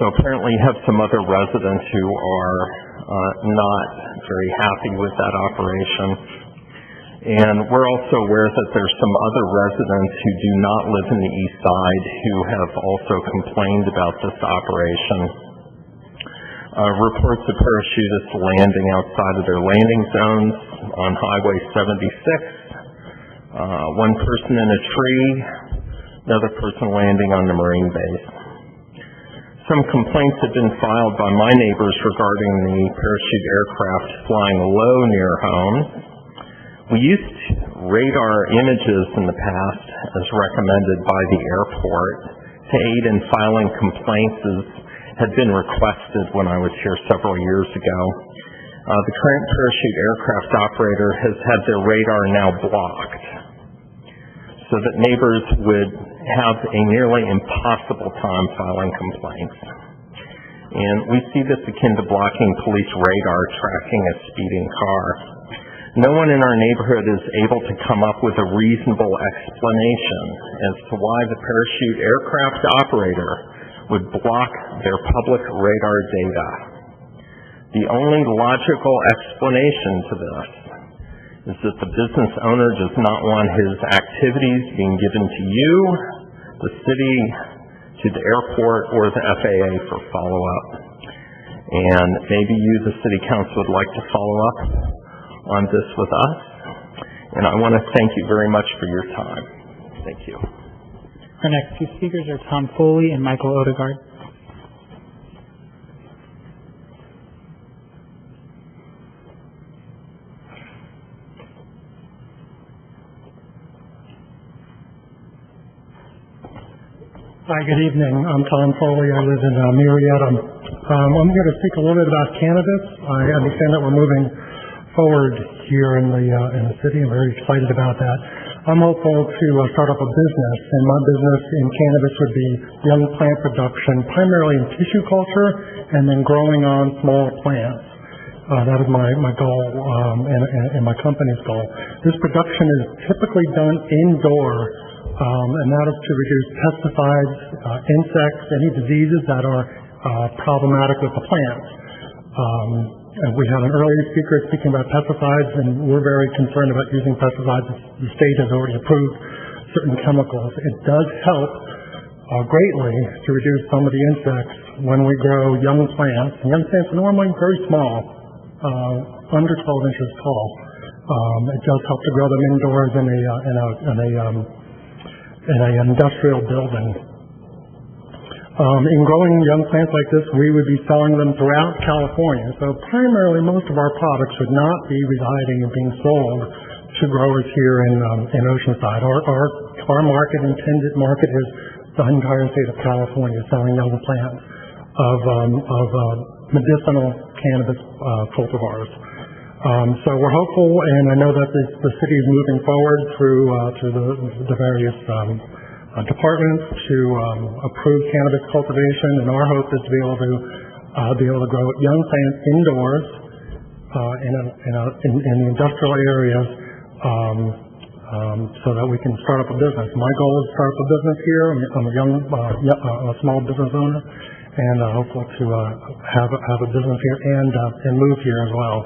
So apparently you have some other residents who are not very happy with that operation. And we're also aware that there's some other residents who do not live in the east side who have also complained about this operation. Reports of parachutists landing outside of their landing zones on Highway 76, one person in a tree, another person landing on the Marine base. Some complaints have been filed by my neighbors regarding the parachute aircraft flying low near homes. We used radar images in the past, as recommended by the airport, to aid in filing complaints as had been requested when I was here several years ago. The current parachute aircraft operator has had their radar now blocked, so that neighbors would have a nearly impossible time filing complaints. And we see this akin to blocking police radar tracking a speeding car. No one in our neighborhood is able to come up with a reasonable explanation as to why the parachute aircraft operator would block their public radar data. The only logical explanation to this is that the business owner does not want his activities being given to you, the city, to the airport, or the FAA for follow-up. And maybe you, the city council, would like to follow up on this with us. And I want to thank you very much for your time. Thank you. Our next two speakers are Tom Foley and Michael Odegaard. Hi, good evening. I'm Tom Foley. I live in Marietta. I'm going to speak a little bit about cannabis. I understand that we're moving forward here in the city. I'm very excited about that. I'm hopeful to start up a business, and my business in cannabis would be young plant production, primarily in tissue culture, and then growing on small plants. That is my goal and my company's goal. This production is typically done indoor, and that is to reduce pesticides, insects, any diseases that are problematic with the plants. And we had an earlier speaker speaking about pesticides, and we're very concerned about using pesticides. The state has already approved certain chemicals. It does help greatly to reduce some of the insects when we grow young plants. And young plants are normally very small, under 12 inches tall. It does help to grow them indoors in an industrial building. In growing young plants like this, we would be selling them throughout California. So primarily, most of our products would not be residing and being sold to growers here in Oceanside. Our market, intended market, is the entire state of California, selling young plants of medicinal cannabis cultivars. So we're hopeful, and I know that the city is moving forward through the various departments to approve cannabis cultivation, and our hope is to be able to grow young plants indoors in the industrial areas, so that we can start up a business. My goal is to start up a business here. I'm a small business owner, and hopeful to have a business here and move here as well.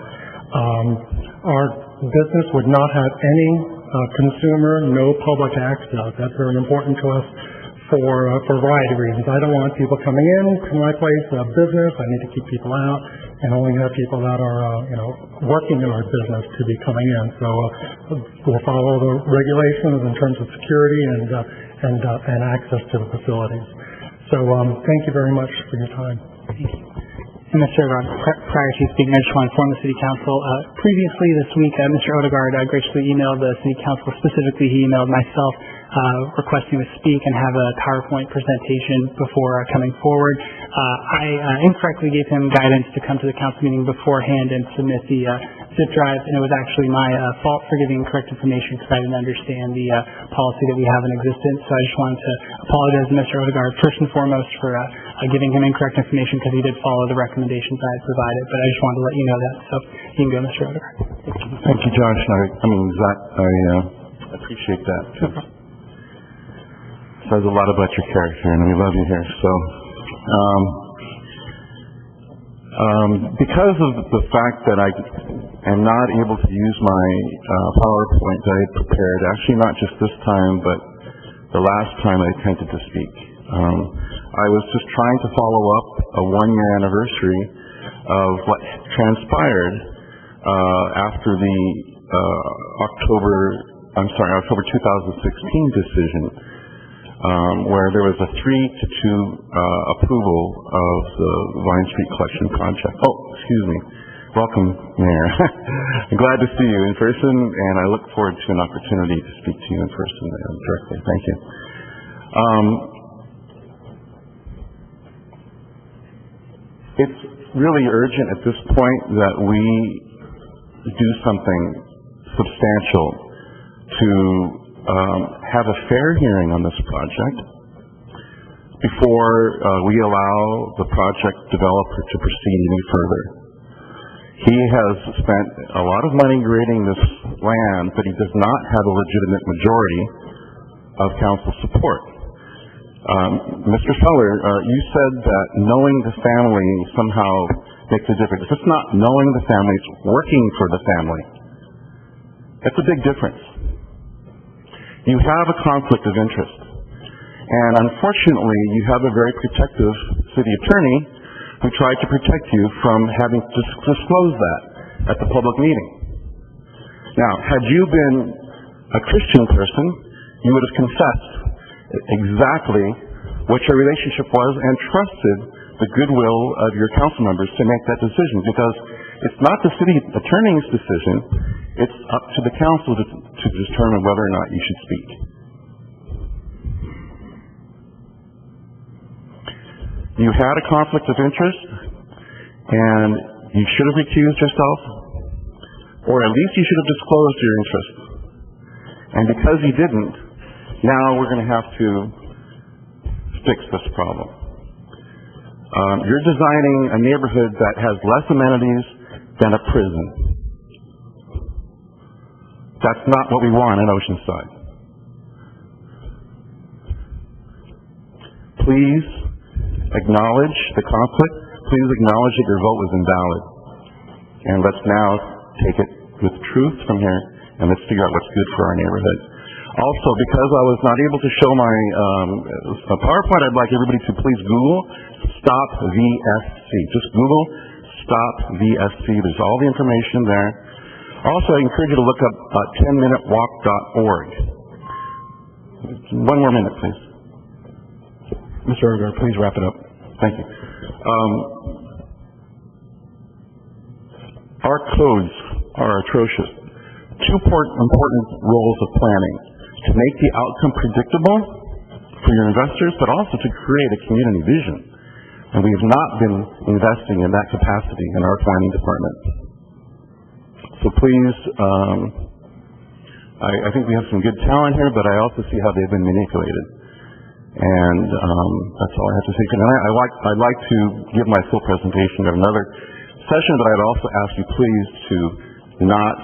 Our business would not have any consumer, no public access. That's very important to us for a variety of reasons. I don't want people coming in to my place business. I need to keep people out, and only have people that are working in our business to be coming in. So we'll follow the regulations in terms of security and access to the facilities. So thank you very much for your time. Thank you. And Mr. Odegaard, prior to speaking, I just want to inform the City Council, previously this week, Mr. Odegaard graciously emailed the City Council. Specifically, he emailed myself requesting to speak and have a PowerPoint presentation before coming forward. I incorrectly gave him guidance to come to the council meeting beforehand and submit the zip drive, and it was actually my fault for giving incorrect information because I didn't understand the policy that we have in existence. So I just wanted to apologize to Mr. Odegaard first and foremost for giving him incorrect information because he did follow the recommendations I had provided. But I just wanted to let you know that. So you can go, Mr. Odegaard. Thank you, Josh. Zach, I appreciate that. Says a lot about your character, and we love you here. So, because of the fact that I am not able to use my PowerPoint that I prepared, actually not just this time, but the last time I attempted to speak, I was just trying to follow up a one-year anniversary of what transpired after the October 2016 decision, where there was a 3-2 approval of the Vine Street collection project. Oh, excuse me. Welcome, Mayor. I'm glad to see you in person, and I look forward to an opportunity to speak to you in person directly. Thank you. It's really urgent at this point that we do something substantial to have a fair hearing on this project before we allow the project developer to proceed any further. He has spent a lot of money grading this land, but he does not have a legitimate majority of council support. Mr. Feller, you said that knowing the family somehow makes a difference. It's not knowing the family, it's working for the family. That's a big difference. You have a conflict of interest. And unfortunately, you have a very protective city attorney who tried to protect you from having to disclose that at the public meeting. Now, had you been a Christian person, you would have confessed exactly what your relationship was and trusted the goodwill of your council members to make that decision, because it's not the city attorney's decision, it's up to the council to determine whether or not you should speak. You had a conflict of interest, and you should have recused yourself, or at least you should have disclosed your interest. And because you didn't, now we're going to have to fix this problem. You're designing a neighborhood that has less amenities than a prison. That's not what we want in Oceanside. Please acknowledge the conflict. Please acknowledge that your vote was invalid. And let's now take it with truth from here, and let's figure out what's good for our neighborhood. Also, because I was not able to show my PowerPoint, I'd like everybody to please Google Stop VSC. Just Google Stop VSC. There's all the information there. Also, I encourage you to look up 10minutewalk.org. One more minute, please. Mr. Odegaard, please wrap it up. Thank you. Our codes are atrocious. Two important roles of planning: to make the outcome predictable for your investors, but also to create a community vision. And we have not been investing in that capacity in our planning department. So please, I think we have some good talent here, but I also see how they've been manipulated. And that's all I have to say. And I'd like to give my full presentation at another session, but I'd also ask you please to not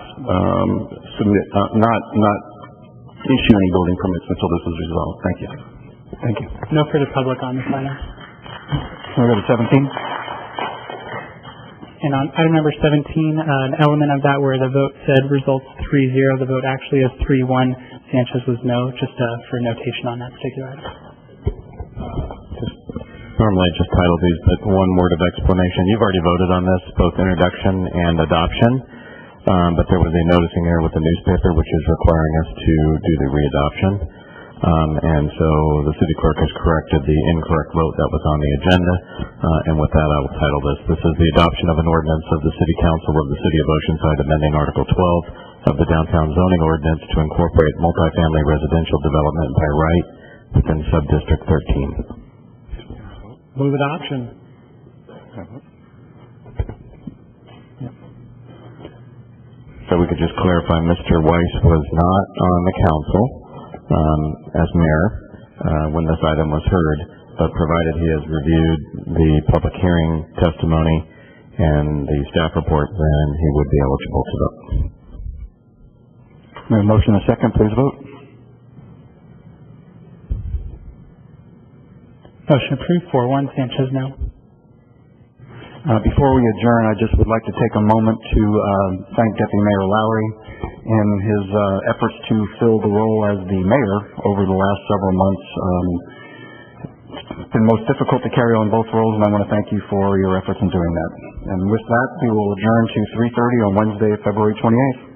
issue any building permits until this is resolved. Thank you. Thank you. No further public on this item. We'll go to 17. And on item number 17, an element of that where the vote said results 3-0, the vote actually is 3-1. Sanchez was no, just for notation on that particular item. Normally I just title these, but one word of explanation. You've already voted on this, both introduction and adoption, but there was a noticing there with the newspaper which is requiring us to do the readoption. And so the city clerk has corrected the incorrect vote that was on the agenda. And with that, I will title this. This is the adoption of an ordinance of the City Council of the City of Oceanside amending Article 12 of the Downtown Zoning Ordinance to incorporate multifamily residential development by right within Subdistrict 13. Move adoption. so we could just clarify, Mr. Weiss was not on the council as mayor when this item was heard, but provided he has reviewed the public hearing testimony and the staff report, then he would be eligible to vote. We have a motion and a second. Please vote. Motion approved, 4-1, Sanchez no. Before we adjourn, I just would like to take a moment to thank Deputy Mayor Lowry in his efforts to fill the role as the mayor over the last several months. It's been most difficult to carry on both roles, and I want to thank you for your efforts in doing that. And with that, we will adjourn to 3:30 on Wednesday, February 28th.